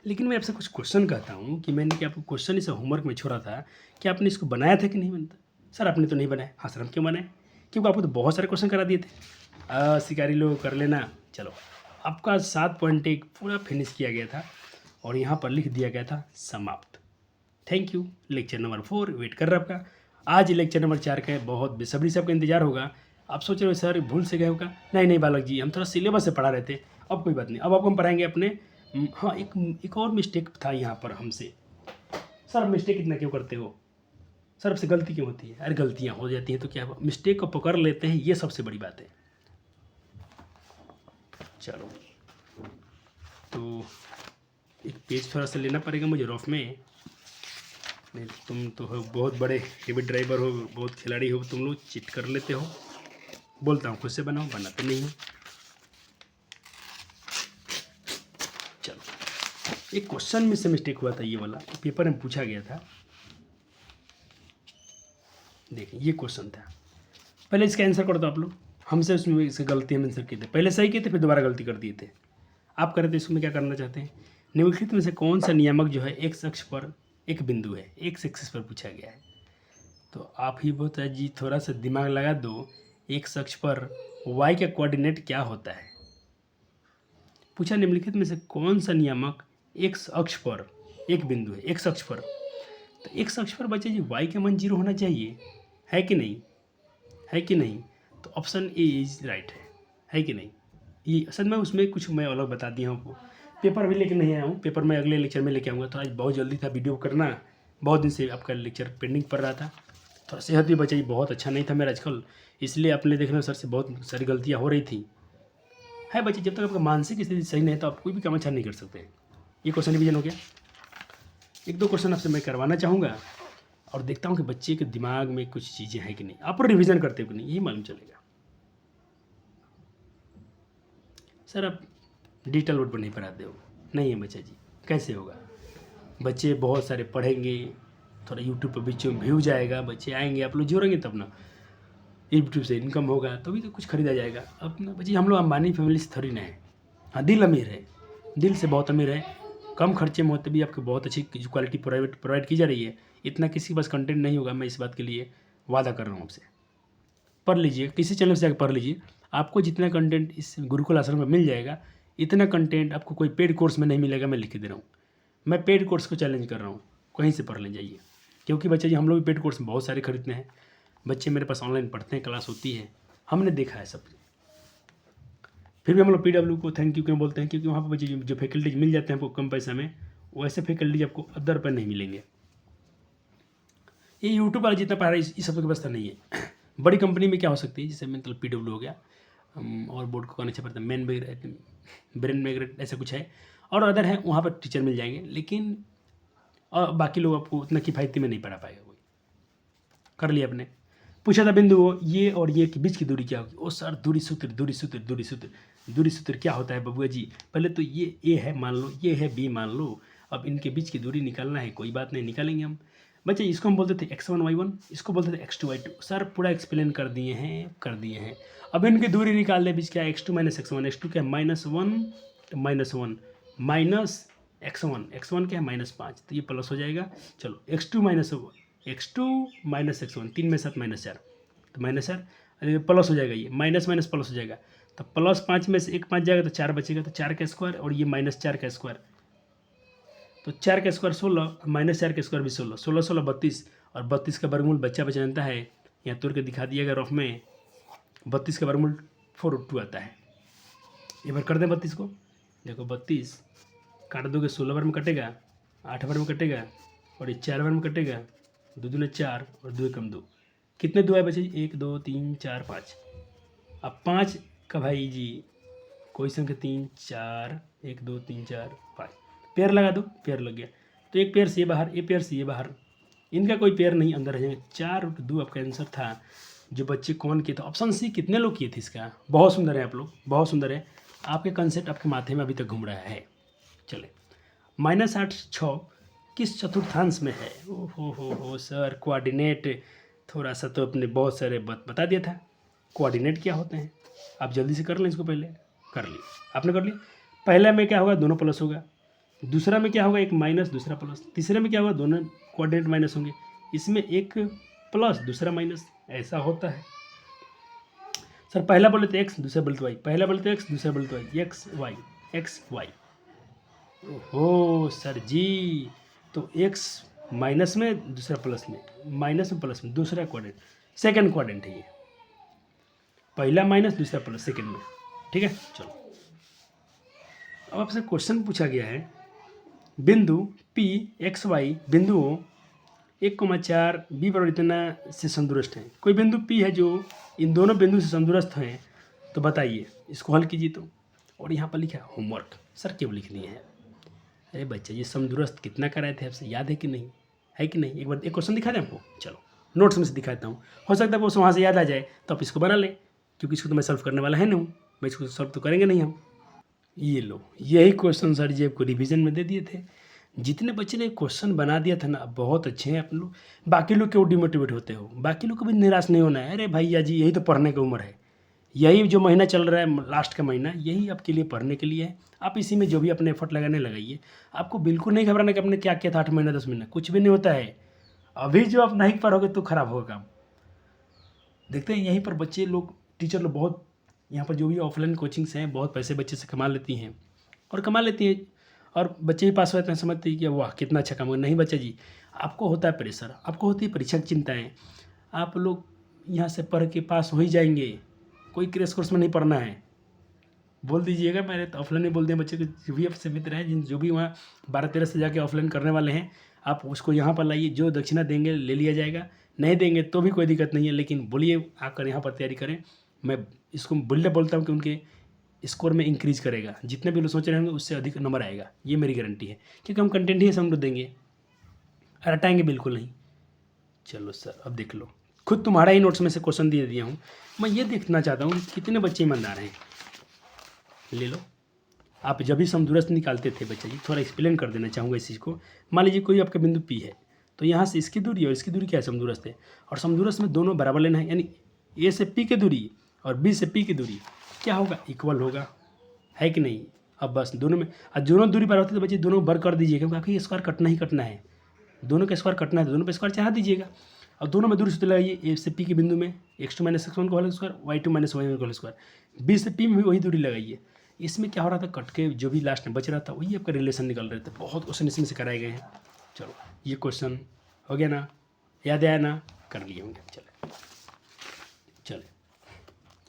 लेकिन मैं आपसे कुछ क्वेश्चन कहता हूँ कि मैंने कि आपको क्वेश्चन इस होमवर्क में छोड़ा था कि आपने इसको बनाया था कि नहीं बनता। सर आपने तो नहीं बनाया। हाँ सर हम क्यों बनाए? क्योंकि आपको तो बहुत सारे क्वेश्चन करा दिए थे। शिकारी लोग कर लेना। चलो आपका 7 पॉइंट एक पूरा फिनिश किया गया था और यहाँ पर लिख दिया गया था समाप्त। Thank you. Lecture number 4 wait कर रहा आपका। आज लेक्चर नंबर 4 का बहुत बेसब्री से आपका इंतजार होगा। आप सोच रहे हो सर भूल से गए होगा। नहीं नहीं बालक जी, हम थोड़ा सिलेबस से पढ़ा रहे थे। अब कोई बात नहीं, अब आपको हम पढ़ाएंगे अपने हाँ एक और मिस्टेक था यहाँ पर हमसे। सर आप मिस्टेक इतना क्यों करते हो? सर आपसे गलती क्यों होती है? अरे गलतियाँ हो जाती हैं तो क्या हुआ, मिस्टेक को पकड़ लेते हैं, ये सबसे बड़ी बात है। चलो तो एक पेज थोड़ा सा लेना पड़ेगा मुझे रफ में। नहीं तुम तो हो बहुत बड़े हेवी ड्राइवर हो, बहुत खिलाड़ी हो, तुम लोग चिट कर लेते हो। बोलता हूँ खुद से बनाओ, बनाते नहीं हो। चलो एक क्वेश्चन में से मिस्टेक हुआ था, ये वाला पेपर में पूछा गया था। देखिए ये क्वेश्चन था, पहले इसका आंसर कर दो आप लोग। हमसे उसमें इसकी गलती हम आंसर किए थे, पहले सही किए थे फिर दोबारा गलती कर दिए थे। आप कर रहे थे, इसमें क्या करना चाहते हैं? निम्नलिखित में से कौन सा नियामक जो है एक्स अक्ष पर एक बिंदु है, एक्स एक्सिस पर पूछा गया है। तो आप ही बता जी, थोड़ा सा दिमाग लगा दो। एक्स अक्ष पर वाई का कोऑर्डिनेट क्या होता है? पूछा निम्नलिखित में से कौन सा नियामक एक्स अक्ष पर एक बिंदु है, एक्स अक्ष पर। तो एक्स अक्ष पर बच्चे जी वाई का मान 0 होना चाहिए, है कि नहीं? है कि नहीं? तो ऑप्शन ए इज राइट है कि नहीं? ये असल में उसमें कुछ मैं अलग बता दिया हूँ आपको। पेपर भी लेके नहीं आया हूँ, पेपर मैं अगले लेक्चर में लेके आऊँगा। तो आज बहुत जल्दी था वीडियो करना, बहुत दिन से आपका लेक्चर पेंडिंग पड़ रहा था। थोड़ा सेहत भी बचाई, बहुत अच्छा नहीं था मेरा आजकल, इसलिए अपने देखने सर से बहुत सारी गलतियाँ हो रही थी। है बच्चे, जब तक आपका मानसिक स्थिति सही नहीं है तो आप कोई भी काम अच्छा नहीं कर सकते। ये क्वेश्चन रिवीजन हो गया। एक दो क्वेश्चन आपसे मैं करवाना चाहूँगा और देखता हूँ कि बच्चे के दिमाग में कुछ चीज़ें हैं कि नहीं, आप रिवीजन करते हो कि नहीं, यही मालूम चलेगा। सर आप डिजिटल बोर्ड पर नहीं पढ़ाते हो? नहीं है बच्चा जी, कैसे होगा? बच्चे बहुत सारे पढ़ेंगे, थोड़ा यूट्यूब पर बीच में व्यू जाएगा, बच्चे आएंगे, आप लोग जोड़ेंगे तब ना, यूट्यूब से इनकम होगा तभी तो कुछ खरीदा जाएगा। अब ना बच्चे, हम लोग अंबानी फैमिली से थोड़ी ना है। हाँ दिल अमीर है, दिल से बहुत अमीर है। कम खर्चे में होते भी आपको बहुत अच्छी क्वालिटी प्रोवाइड की जा रही है। इतना किसी के पास कंटेंट नहीं होगा, मैं इस बात के लिए वादा कर रहा हूँ आपसे। पढ़ लीजिए, किसी चैनल से आकर पढ़ लीजिए, आपको जितना कंटेंट इस गुरुकुल आश्रम में मिल जाएगा, इतना कंटेंट आपको कोई पेड कोर्स में नहीं मिलेगा। मैं लिख के दे रहा हूँ, मैं पेड कोर्स को चैलेंज कर रहा हूँ, कहीं से पढ़ ले जाइए। क्योंकि बच्चे जी हम लोग भी पेड कोर्स बहुत सारे खरीदते हैं, बच्चे मेरे पास ऑनलाइन पढ़ते हैं, क्लास होती है, हमने देखा है सब। फिर भी हम लोग PW को थैंक यू क्यों बोलते हैं? क्योंकि वहाँ पर बच्चे जो फैकल्टीज मिल जाते हैं आपको कम पैसा में, वैसे फैकल्टीज आपको अदर पर नहीं मिलेंगे। ये यूट्यूब वाला जितना पढ़ा रहा है इस सब की व्यवस्था नहीं है। बड़ी कंपनी में क्या हो सकती है, जैसे मतलब PW हो गया, और बोर्ड को कौन अच्छा पड़ता है, मेन ब्रेन मैग्रेट ऐसा कुछ है, और अदर है, वहाँ पर टीचर मिल जाएंगे। लेकिन और बाकी लोग आपको उतना किफ़ायती में नहीं पढ़ा पाएगा कोई। कर लिया आपने, पूछा था बिंदु वो ये और ये के बीच की दूरी क्या होगी? ओ सर दूरी सूत्र, दूरी सूत्र, दूरी सूत्र, दूरी सूत्र क्या होता है बबुआ जी? पहले तो ये ए है मान लो, ये है बी मान लो, अब इनके बीच की दूरी निकालना है। कोई बात नहीं, निकालेंगे हम। बच्चे इसको हम बोलते थे x1 y1, इसको बोलते थे x2 y2। सर पूरा एक्सप्लेन कर दिए हैं, कर दिए हैं। अब इनकी दूरी निकाल ले, बीच क्या है x2 माइनस x1, x2 क्या है -1 माइनस x1 क्या है -5, तो ये प्लस हो जाएगा। चलो x2 माइनस x1, 3 में 7 -4, तो -4 प्लस हो जाएगा, ये माइनस माइनस प्लस हो जाएगा, तो +5 में से 1 5 जाएगा तो 4 बचेगा, तो 4 का स्क्वायर और ये -4 का स्क्वायर, तो 4 का स्क्वायर 16, -4 का स्क्वायर भी 16, 16 16 32, और 32 का वर्गमूल बच्चा जानता है, यहाँ तोड़ के दिखा दिएगा रफ में। 32 का वर्गमूल 4√2 आता है। एक बार कर दें 32 को, देखो 32 काट दोगे 16 बार में कटेगा, 8 बार में कटेगा, और ये 4 बार में कटेगा, 2 दूने 4 और 2 कम 2, कितने 2 आए बचे? 1 2 3 4 5। अब 5 का भाई जी कोई संख्या 3 4, 1 2 3 4 5, पेयर लगा दो, पेयर लग गया, तो एक पेयर से ये बाहर, एक पेयर से ये बाहर, इनका कोई पेयर नहीं, अंदर रह जाएंगे। 4√2 आपका आंसर था। जो बच्चे कौन किए थे? ऑप्शन सी कितने लोग किए थे इसका? बहुत सुंदर है आप लोग, बहुत सुंदर है, आपके कंसेप्ट आपके माथे में अभी तक घूम रहा है। चले, -8 6 किस चतुर्थांश में है? हो सर, कोऑर्डिनेट थोड़ा सा तो अपने बहुत सारे बता दिया था। कोऑर्डिनेट क्या होते हैं आप जल्दी से कर लें इसको, पहले कर लिया आपने, कर लिया। पहले में क्या होगा? दोनों प्लस होगा, दूसरा में क्या होगा, एक माइनस दूसरा प्लस, तीसरे में क्या होगा, दोनों कोऑर्डिनेट माइनस होंगे, इसमें एक प्लस दूसरा माइनस, ऐसा होता है। सर पहला बोले तो एक्स, दूसरा बोले तो वाई, पहला बोले तो एक्स, दूसरा बोले तो वाई, एक्स वाई। ओहो सर जी, तो एक्स माइनस में दूसरा प्लस में, माइनस में प्लस में, दूसरा क्वाड्रेंट, सेकंड क्वाड्रेंट है ये, पहला माइनस दूसरा प्लस सेकंड में, ठीक है। चलो अब आपसे क्वेश्चन पूछा गया है, बिंदु पी एक्स वाई बिंदुओं 1,4 बी बराबर इतना से समदूरस्थ हैं। कोई बिंदु पी है जो इन दोनों बिंदु से समदूरस्थ हैं, तो बताइए, इसको हल कीजिए। तो और यहाँ पर लिखा है होमवर्क, सर क्यों लिख लिए हैं? अरे बच्चा ये समदूरस्थ कितना कराए थे आपसे, याद है कि नहीं? है कि नहीं? एक बार एक क्वेश्चन दिखा दें आपको, चलो नोट्स में से दिखाता हूँ, हो सकता है वो वहाँ से याद आ जाए, तो आप इसको बना लें, क्योंकि इसको तो मैं सॉल्व करने वाला है नहीं हूँ, मैं इसको सॉल्व तो करेंगे नहीं हम। ये लो, यही क्वेश्चन सर जी आपको रिवीजन में दे दिए थे। जितने बच्चे ने क्वेश्चन बना दिया था ना, बहुत अच्छे हैं आप लोग। बाकी लोग क्यों डिमोटिवेट होते हो? बाकी लोग को भी निराश नहीं होना है। अरे भैया जी, यही तो पढ़ने की उम्र है, यही जो महीना चल रहा है लास्ट का महीना, यही आपके लिए पढ़ने के लिए है। आप इसी में जो भी अपने एफर्ट लगाने लगाइए। आपको बिल्कुल नहीं घबराना कि आपने क्या किया था 8 महीना 10 महीना, कुछ भी नहीं होता है। अभी जो आप नहीं पढ़ोगे तो खराब होगा काम। देखते हैं यहीं पर बच्चे लोग, टीचर लोग बहुत, यहाँ पर जो भी ऑफलाइन कोचिंग्स हैं, बहुत पैसे बच्चे से कमा लेती हैं और कमा लेती हैं, और बच्चे ही पास होते हैं, समझते हैं कि वाह कितना अच्छा काम हो। नहीं बच्चा जी, आपको होता है प्रेशर, आपको होती है परीक्षा की चिंताएँ। आप लोग यहाँ से पढ़ के पास हो ही जाएंगे, कोई क्रैश कोर्स में नहीं पढ़ना है। बोल दीजिएगा, मैंने तो ऑफलाइन ही बोल दिया बच्चे को, जो भी आपसे मित्र हैं, जिन जो भी वहाँ 12-13 से जाके ऑफलाइन करने वाले हैं, आप उसको यहाँ पर लाइए, जो दक्षिणा देंगे ले लिया जाएगा, नहीं देंगे तो भी कोई दिक्कत नहीं है, लेकिन बोलिए आकर यहाँ पर तैयारी करें। मैं इसको बोलता हूँ कि उनके स्कोर में इंक्रीज़ करेगा, जितने भी लोग सोच रहे होंगे उससे अधिक नंबर आएगा, ये मेरी गारंटी है, क्योंकि हम कंटेंट ही हम लोग देंगे, रटाएंगे बिल्कुल नहीं। चलो सर अब देख लो, खुद तुम्हारा ही नोट्स में से क्वेश्चन दे दिया हूँ। मैं ये देखना चाहता हूँ कितने बच्चे ईमानदार हैं। ले लो, आप जब भी समदूरस्थ निकालते थे बच्चा जी, थोड़ा एक्सप्लेन कर देना चाहूँगा इस चीज़ को। मान लीजिए कोई आपका बिंदु पी है, तो यहाँ से इसकी दूरी और इसकी दूरी क्या है, समदूरस्थ है, और समदूरस्थ में दोनों बराबर लेना है, यानी ए से पी की दूरी और बी से पी की दूरी क्या होगा, इक्वल होगा, है कि नहीं? अब बस दोनों में, अब दोनों दूरी बराबर होती है तो बच्चे दोनों बर कर दीजिएगा, क्योंकि स्क्वायर कटना ही कटना है, दोनों का स्क्वायर कटना है, दोनों पे स्क्वायर चढ़ा दीजिएगा। और दोनों में दूरी सूत्र लगाइए, ए से पी के बिंदु में x2 - x1 का होल स्क्वायर, y2 - y1 का होल स्क्वायर, बी से पी में भी वही दूरी लगाइए। इसमें क्या हो रहा था, कट के जो भी लास्ट में बच रहा था वही आपका रिलेशन निकल रहे थे। बहुत क्वेश्चन इसमें से कराए गए हैं। चलो ये क्वेश्चन हो गया ना, याद आया ना, कर लिए होंगे। चले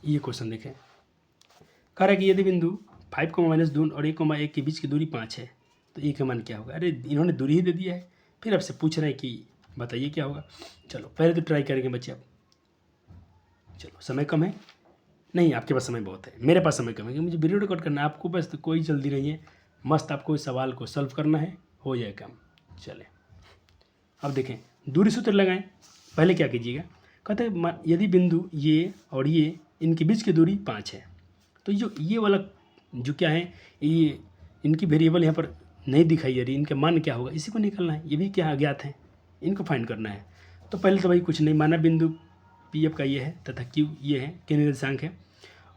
ये क्वेश्चन देखें, कह रहा है कि यदि बिंदु 5,-2 और 1,1 के बीच की दूरी 5 है, तो ए का मान क्या होगा? अरे इन्होंने दूरी ही दे दिया है, फिर आपसे पूछ रहे हैं कि बताइए क्या होगा। चलो पहले तो ट्राई करेंगे बच्चे आप। चलो समय कम है, नहीं आपके पास समय बहुत है, मेरे पास समय कम है, क्योंकि मुझे वीडियो रिकॉर्ड करना है। आपको बस तो कोई जल्दी नहीं है, मस्त आपको इस सवाल को सॉल्व करना है, हो जाए काम। चले अब देखें, दूरी सूत्र लगाएं। पहले क्या कीजिएगा, कहते हैं यदि बिंदु ये और ये इनके बीच की दूरी 5 है, तो जो ये वाला जो क्या है, ये इनकी वेरिएबल यहाँ पर नहीं दिखाई दे रही, इनका मान क्या होगा, इसी को निकालना है। ये भी क्या अज्ञात है, इनको फाइंड करना है। तो पहले तो भाई कुछ नहीं, माना बिंदु पी एफ का ये है तथा क्यू ये है, के निर्देशांक है,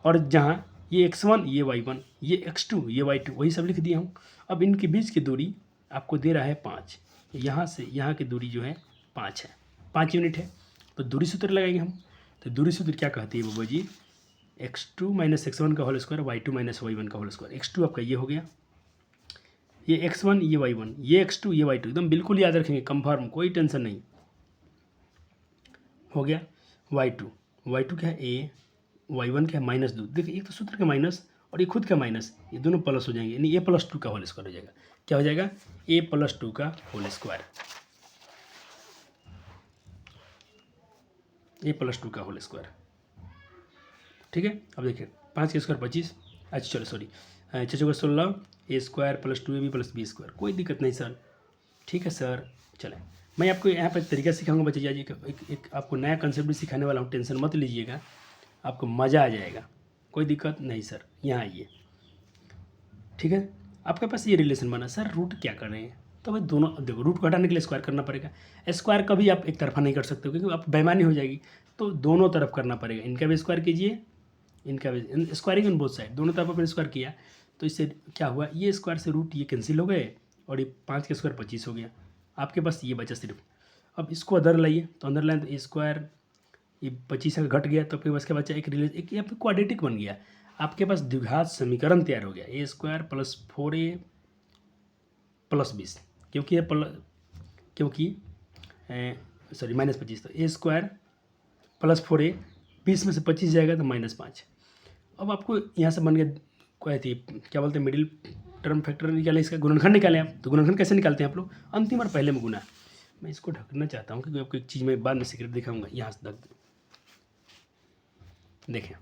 और जहाँ ये x1 ये y1 ये x2 ये y2 वही सब लिख दिया हूँ। अब इनके बीच की दूरी आपको दे रहा है 5, यहाँ से यहाँ की दूरी जो है 5 है, 5 यूनिट है। तो दूरी सूत्र लगाएंगे हम। तो दूरी सूत्र क्या कहती है बाबू जी, x2 - x1 का होल स्क्वायर, y2 - y1 का होल स्क्वायर। x2 आपका ये हो गया, ये x1 ये y1 ये x2 ये y2, एकदम बिल्कुल याद रखेंगे, कंफर्म, कोई टेंशन नहीं। हो गया y2 क्या है a, y1 क्या है -2। देखिए एक तो सूत्र का माइनस और ये खुद का माइनस, ये दोनों प्लस हो जाएंगे, यानी a+2 का होल स्क्वायर हो जाएगा। क्या हो जाएगा, a+2 का होल स्क्वायर, a+2 का होल स्क्वायर। ठीक है, अब देखिए 5 का स्क्वायर 25, अच्छा चलो सॉरी 6 का 16, a² + 2ab + b², कोई दिक्कत नहीं सर। ठीक है सर, चलें मैं आपको यहाँ पर तरीका सिखाऊंगा बच्चे जी, एक आपको नया कंसेप्ट भी सिखाने वाला हूँ, टेंशन मत लीजिएगा, आपको मज़ा आ जाएगा, कोई दिक्कत नहीं सर। यहाँ आइए, ठीक है, आपके पास ये रिलेशन बना, सर रूट क्या कर रहे हैं, तो भाई दोनों देखो, रूट को हटाने के लिए स्क्वायर करना पड़ेगा। स्क्वायर कभी आप एक तरफा नहीं कर सकते हो, क्योंकि आप बेईमानी हो जाएगी, तो दोनों तरफ करना पड़ेगा। इनका भी स्क्वायर कीजिए, इनका भी स्क्वायरिंग ऑन बोथ साइड, दोनों तरफ आपने स्क्वायर किया तो इससे क्या हुआ, ये स्क्वायर से रूट ये कैंसिल हो गए और ये 5 का स्क्वायर 25 हो गया। आपके पास ये बचा सिर्फ। अब इसको अंदर लाइए, तो अंदर लाए तो ए स्क्वायर ये 25 का घट गया, तो आपके पास क्या बचा, एक यहाँ पे क्वाड्रेटिक बन गया। आपके पास द्विघात समीकरण तैयार हो गया, ए स्क्वायर प्लस 4a प्लस 20, क्योंकि ये क्योंकि सॉरी -25, तो ए स्क्वायर प्लस 4a 20 में से 25 जाएगा तो -5। अब आपको यहाँ से बन गया क्या थी, क्या बोलते हैं, मिडिल टर्म फैक्टर निकालें, इसका गुणनखंड निकालें आप। तो गुणनखंड कैसे निकालते हैं आप लोग, अंतिम और पहले में गुना। मैं इसको ढकना चाहता हूँ क्योंकि आपको एक चीज़ मैं बाद में सीक्रेट दिखाऊंगा, यहाँ से ढक देखें।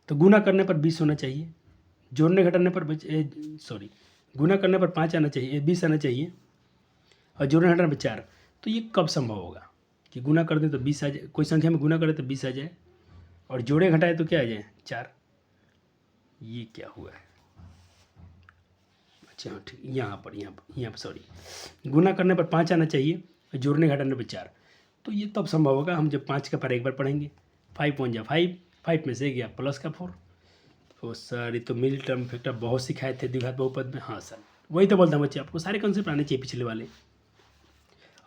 तो गुना करने पर 20 होना चाहिए, जोड़ने घटाने पर गुना करने पर 5 आना चाहिए, 20 आना चाहिए, और जोड़ने घटाने पर 4। तो ये कब संभव होगा कि गुना कर दें तो 20 आ जाए, कोई संख्या में गुना करें तो 20 आ जाए, और जोड़े घटाए तो क्या आ जाए 4। ये क्या हुआ है, अच्छा ठीक, यहाँ पर सॉरी, गुना करने पर 5 आना चाहिए, जोड़ने घटाने पर 4। तो ये तब संभव होगा हम जब 5 का पर एक बार पढ़ेंगे। 5 1 जा 5, 5 में से गया प्लस का 4। तो सर ये तो मिडिल टर्म फैक्टर बहुत सिखाए थे द्विघात बहुपद में। हाँ सर, वही तो बोलता हूँ बच्चे, आपको सारे कॉन्सेप्ट आने चाहिए पिछले वाले।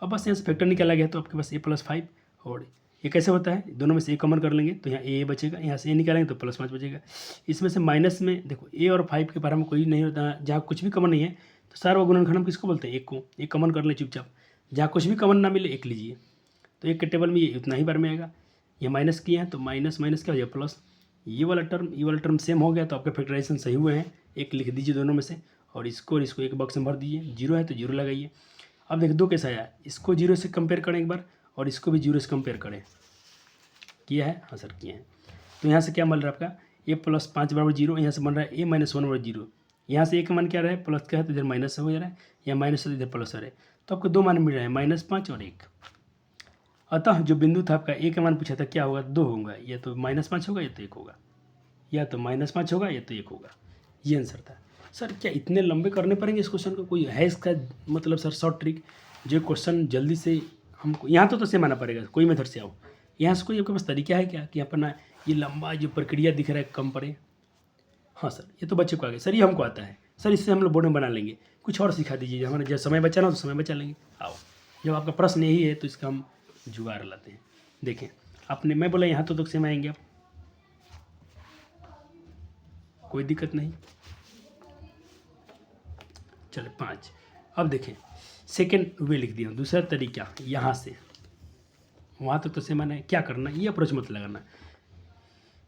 अब बस यहाँ से फैक्टर निकाला गया, तो आपके पास a + 5, और ये कैसे होता है, दोनों में से a कॉमन कर लेंगे तो यहाँ a बचेगा, यहाँ से a निकालेंगे तो +5 बचेगा। इसमें से माइनस में देखो a और 5 के बारे में कोई नहीं होता, जहाँ कुछ भी कॉमन नहीं है तो सारा गुणनखंड हम किसको बोलते हैं, एक को। एक कॉमन कर लें चुपचाप, जहाँ कुछ भी कॉमन ना मिले एक लीजिए। तो एक के टेबल में ये उतना ही बार में आएगा, ये माइनस किए हैं तो माइनस माइनस क्या हो जाएगा प्लस, ये वाला टर्म सेम हो गया, तो आपके फैक्टराइजेशन सही हुए हैं। एक लिख दीजिए दोनों में से, और इसको एक बॉक्स में भर दीजिए, 0 है तो 0 लगाइए। अब देखो 2 कैसा आया, इसको 0 से कंपेयर करें एक बार, और इसको भी 0 से कंपेयर करें, किया है, हाँ सर किया है। तो यहाँ से क्या मिल रहा है आपका, a + 5 = 0, यहाँ से बन रहा है a - 1 = 0। यहाँ से एक मान क्या रहा है, प्लस क्या है तो इधर माइनस हो जा रहा है, या माइनस है तो इधर प्लस हो रहा है। तो आपको 2 मान मिल रहा है, -5 और 1। अतः जो बिंदु था आपका a का मान पूछा था क्या होगा, 2 होगा, या तो -5 होगा या तो 1 होगा, या तो -5 होगा या तो 1 होगा। ये आंसर था। सर क्या इतने लंबे करने पड़ेंगे इस क्वेश्चन को, कोई है इसका मतलब सर शॉर्ट ट्रिक जो क्वेश्चन जल्दी से हमको, यहाँ तो सेम आना पड़ेगा, कोई मेथड से आओ, यहाँ से कोई आपके पास तरीका है क्या कि अपना ये लंबा जो प्रक्रिया दिख रहा है कम पड़े। हाँ सर, ये तो बच्चे को आ गया सर, ये हमको आता है सर, इससे हम लोग बोर्ड में बना लेंगे। कुछ और सिखा दीजिए, हमारा जब समय बचा ना तो समय बचा लेंगे। आओ, जब आपका प्रश्न यही है तो इसका हम जुगाड़ लाते हैं। देखें आपने, मैं बोला यहाँ तो सेम आएंगे आप, कोई दिक्कत नहीं। चले 5। अब देखें सेकेंड वे लिख दिया, दूसरा तरीका, यहाँ से वहाँ तक तो सेम आना है। क्या करना, ये अप्रोच मत लगाना।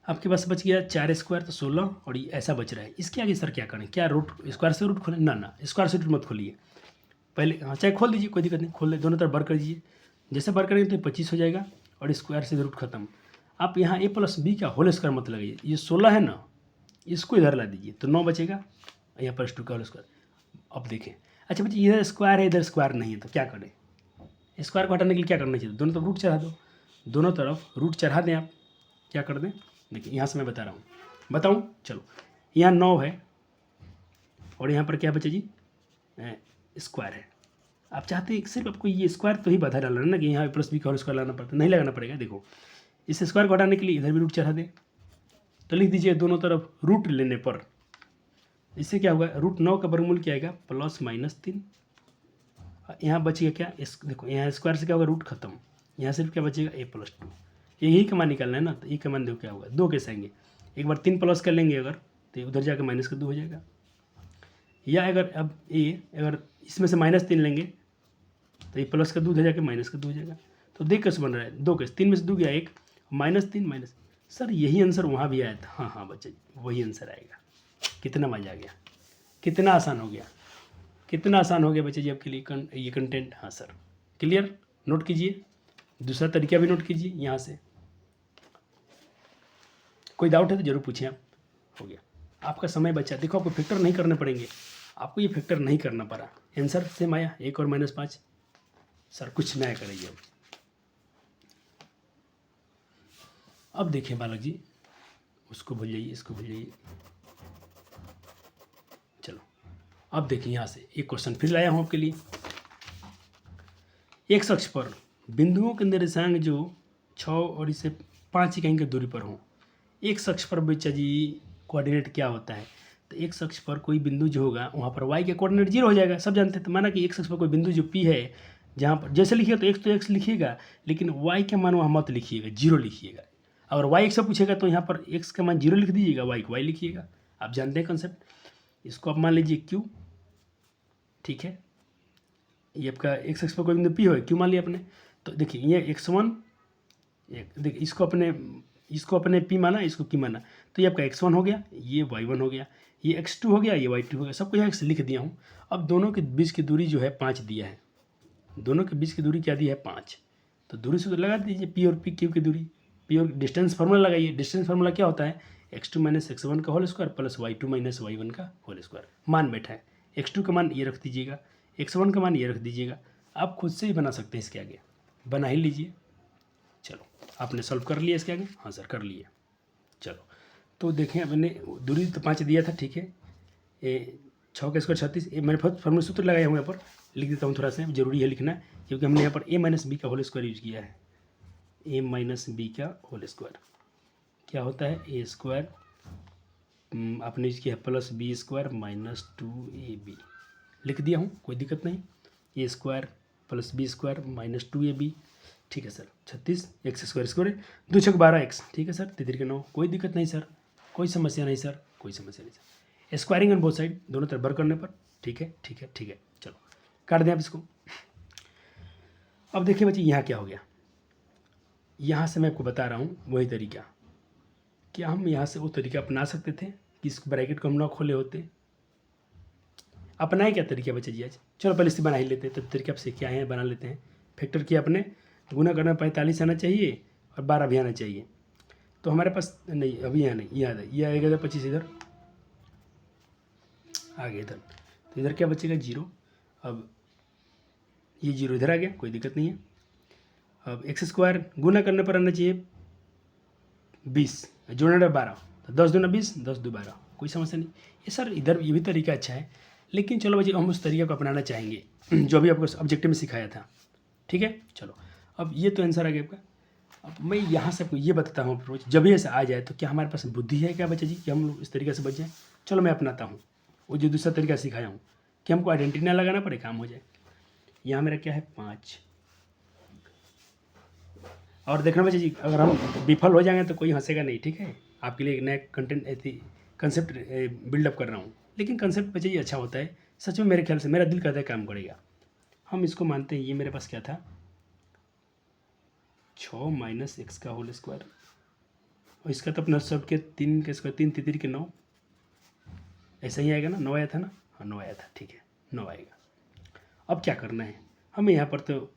आपके पास बच गया 4 स्क्वायर तो 16, और ये ऐसा बच रहा है। इसके आगे सर क्या करें, क्या रूट स्क्वायर से रूट खोलें, ना स्क्वायर से रूट मत खोलिए, पहले हाँ चाहे खोल दीजिए, कोई दिक्कत नहीं, खोल ले, दोनों तरफ बर कर दीजिए। जैसे बर करेंगे तो 25 हो जाएगा, और स्क्वायर से रूट खत्म। आप यहाँ a + b का होल स्क्वायर मत लगाइए, ये 16 है ना, इसको इधर ला दीजिए तो 9 बचेगा, यहाँ पर +2 का होल स्क्वायर। अब देखें, अच्छा बच्चे इधर स्क्वायर है इधर स्क्वायर नहीं है, तो क्या करें, स्क्वायर को हटाने के लिए क्या करना चाहिए, दोनों तरफ रूट चढ़ा दो, दोनों तरफ रूट चढ़ा दें। आप क्या कर दें, देखिए यहाँ से मैं बता रहा हूँ, बताऊँ, चलो यहाँ 9 है, और यहाँ पर क्या बचे जी, स्क्वायर है। आप चाहते हैं सिर्फ आपको ये स्क्वायर तो ही बाधा डालना है ना, कि यहाँ +b का होल स्क्वायर लाना पड़ता, नहीं लगाना पड़ेगा। देखो इस स्क्वायर को हटाने के लिए इधर भी रूट चढ़ा दें, तो लिख दीजिए दोनों तरफ रूट लेने पर, इससे क्या होगा, √9 का वर्गमूल क्या आएगा, +-3। यहाँ बचेगा क्या, इस देखो यहाँ स्क्वायर से क्या होगा, रूट खत्म, यहाँ सिर्फ क्या बचेगा, a + 2। यही का मान निकालना है ना, तो का मान देखो क्या होगा, 2 कैसे आएंगे, एक बार 3 प्लस कर लेंगे अगर, तो उधर जाकर -2 हो जाएगा। या अगर अब अगर इसमें से -3 लेंगे तो ये प्लस का 2 उधर जाकर -2 हो जाएगा। तो देख कैसे बन रहा है, 2 कैसे, 3 में से 2 गया 1, -3 सर यही आंसर वहाँ भी आया था। हाँ बच्चे वही आंसर आएगा। कितना मजा आ गया, कितना आसान हो गया, कितना आसान हो गया बच्चे जी आपके लिए ये कंटेंट। हाँ सर क्लियर, नोट कीजिए, दूसरा तरीका भी नोट कीजिए। यहाँ से कोई डाउट है तो जरूर पूछें आप। हो गया, आपका समय बचा। देखो आपको फैक्टर नहीं करने पड़ेंगे, आपको ये फैक्टर नहीं करना पड़ा, आंसर सेम आया, 1 और -5। सर कुछ नया करेंगे अब देखिए बालक जी, उसको भूल जाइए, इसको भूल जाइए। चलो अब देखिए यहाँ से एक क्वेश्चन फिर लाया हूँ आपके लिए। एक अक्ष पर बिंदुओं के निर्देशांक जो 6 और इसे 5 इकाई की दूरी पर हों। एक अक्ष पर बच्चा जी कोऑर्डिनेट क्या होता है, तो एक्स अक्ष पर कोई बिंदु जो होगा वहाँ पर वाई के कोऑर्डिनेट जीरो हो जाएगा, सब जानते हैं। तो माना कि एक्स अक्ष पर कोई बिंदु जो पी है, जहाँ पर जैसे लिखिएगा तो एक्स लिखिएगा, लेकिन वाई का मान वहाँ मत लिखिएगा, जीरो लिखिएगा। अगर वाई एक्स से पूछेगा तो यहाँ पर एक्स का मान जीरो लिख दीजिएगा, वाई को वाई लिखिएगा। आप जानते हैं कंसेप्ट। इसको आप मान लीजिए क्यू, ठीक है। ये आपका एक्स अक्ष पर कोई बिंदु पी हो, क्यू मान लिया आपने। तो देखिए ये x1, देखिए इसको अपने पी माना, इसको क्यू माना, तो ये आपका x1 हो गया, ये y1 हो गया, ये x2 हो गया, ये y2 हो गया। सबको यहाँ लिख दिया हूँ। अब दोनों के बीच की दूरी जो है 5 दिया है, दोनों के बीच की दूरी क्या दी है 5। तो दूरी से तो लगा दीजिए पी और पी क्यू की दूरी, पी और डिस्टेंस फार्मूला लगाइए। डिस्टेंस फार्मूला क्या होता है, x2 माइनस x1 का whole square plus y2 minus y1 का होल स्क्वायर। मान बैठा है, x2 का मान ये रख दीजिएगा, x1 का मान ये रख दीजिएगा। आप खुद से ही बना सकते हैं, इसके आगे बना ही लीजिए। चलो आपने सॉल्व कर लिया इसके आगे, हाँ सर कर लिए। चलो तो देखें, अपने दूरी तो 5 दिया था, ठीक है। 6 का स्क्वायर 36, ये मैंने फॉर्मूला सूत्र लगाया हूँ, यहाँ पर लिख देता हूँ, थोड़ा सा जरूरी है लिखना, क्योंकि हमने यहाँ पर a माइनस बी का होल स्क्वायर यूज किया है। a माइनस बी का होल स्क्वायर क्या होता है, a स्क्वायर आपने यूज किया है plus B square minus 2ab लिख दिया हूँ, कोई दिक्कत नहीं। a square plus B square minus 2ab, ठीक है sir. 36 X square square 2 6 12 X, ठीक है सर। 3 के 9, कोई दिक्कत नहीं सर, कोई समस्या नहीं सर, कोई समस्या नहीं sir. Squaring on both side, दोनों तरफ वर्क करने पर, ठीक है ठीक है ठीक है। चलो काट दें आप इसको। अब देखिए बच्चे यहाँ क्या हो गया, यहाँ से मैं आपको बता रहा हूँ वही तरीका। क्या हम यहाँ से वो तरीका अपना सकते थे कि इस ब्रैकेट को हम ना खोले होते? अपनाए क्या तरीका बच्चे जी आज? चलो पहले इसे बना ही लेते हैं, तब तरीके आप सीख के आए हैं, बना लेते हैं। फैक्टर किया अपने, गुना करना 45 आना चाहिए और 12 भी आना चाहिए। तो हमारे पास नहीं, अभी यहाँ नहीं, याद है ये आएगा इधर 25, इधर आ गया इधर, तो इधर क्या बचेगा 0। अब ये 0 इधर आ गया, कोई दिक्कत नहीं है। अब एक्स स्क्वायर गुना करने पर आना चाहिए 20, जोड़ना 12, तो 10 दूना 20, 10 दो 12, कोई समस्या नहीं। ये सर इधर ये भी तरीका अच्छा है, लेकिन चलो बच्चे हम उस तरीके को अपनाना चाहेंगे जो अभी आपको ऑब्जेक्टिव में सिखाया था, ठीक है। चलो अब ये तो आंसर आ गया आपका। अब मैं यहाँ से आपको ये बताता हूँ अप्रोच, जब भी ऐसा आ जाए तो क्या हमारे पास बुद्धि है क्या बच्चे जी कि हम लोग इस तरीके से बच जाएँ? चलो मैं अपनाता हूँ वो जो दूसरा तरीका सिखाया हूँ, कि हमको आइडेंटिटी ना लगाना पड़े, काम हो जाए। यहाँ मेरा क्या है 5, और देखना बच्चे जी अगर हम विफल हो जाएंगे तो कोई हंसेगा नहीं, ठीक है। आपके लिए एक नया कंसेप्ट बिल्डअप कर रहा हूँ, लेकिन कंसेप्ट बच्चे जी अच्छा होता है सच में, मेरे ख्याल से मेरा दिल कहता है काम करेगा। हम इसको मानते हैं, ये मेरे पास क्या था 6 माइनस एक्स का होल स्क्वायर, और इसका तो अपना सब के 3 के स्क्वायर 3 3 के 9, ऐसा ही आएगा ना, 9 आया था ना, हाँ 9 आया था, ठीक है 9 आएगा। अब क्या करना है हमें, यहाँ पर तो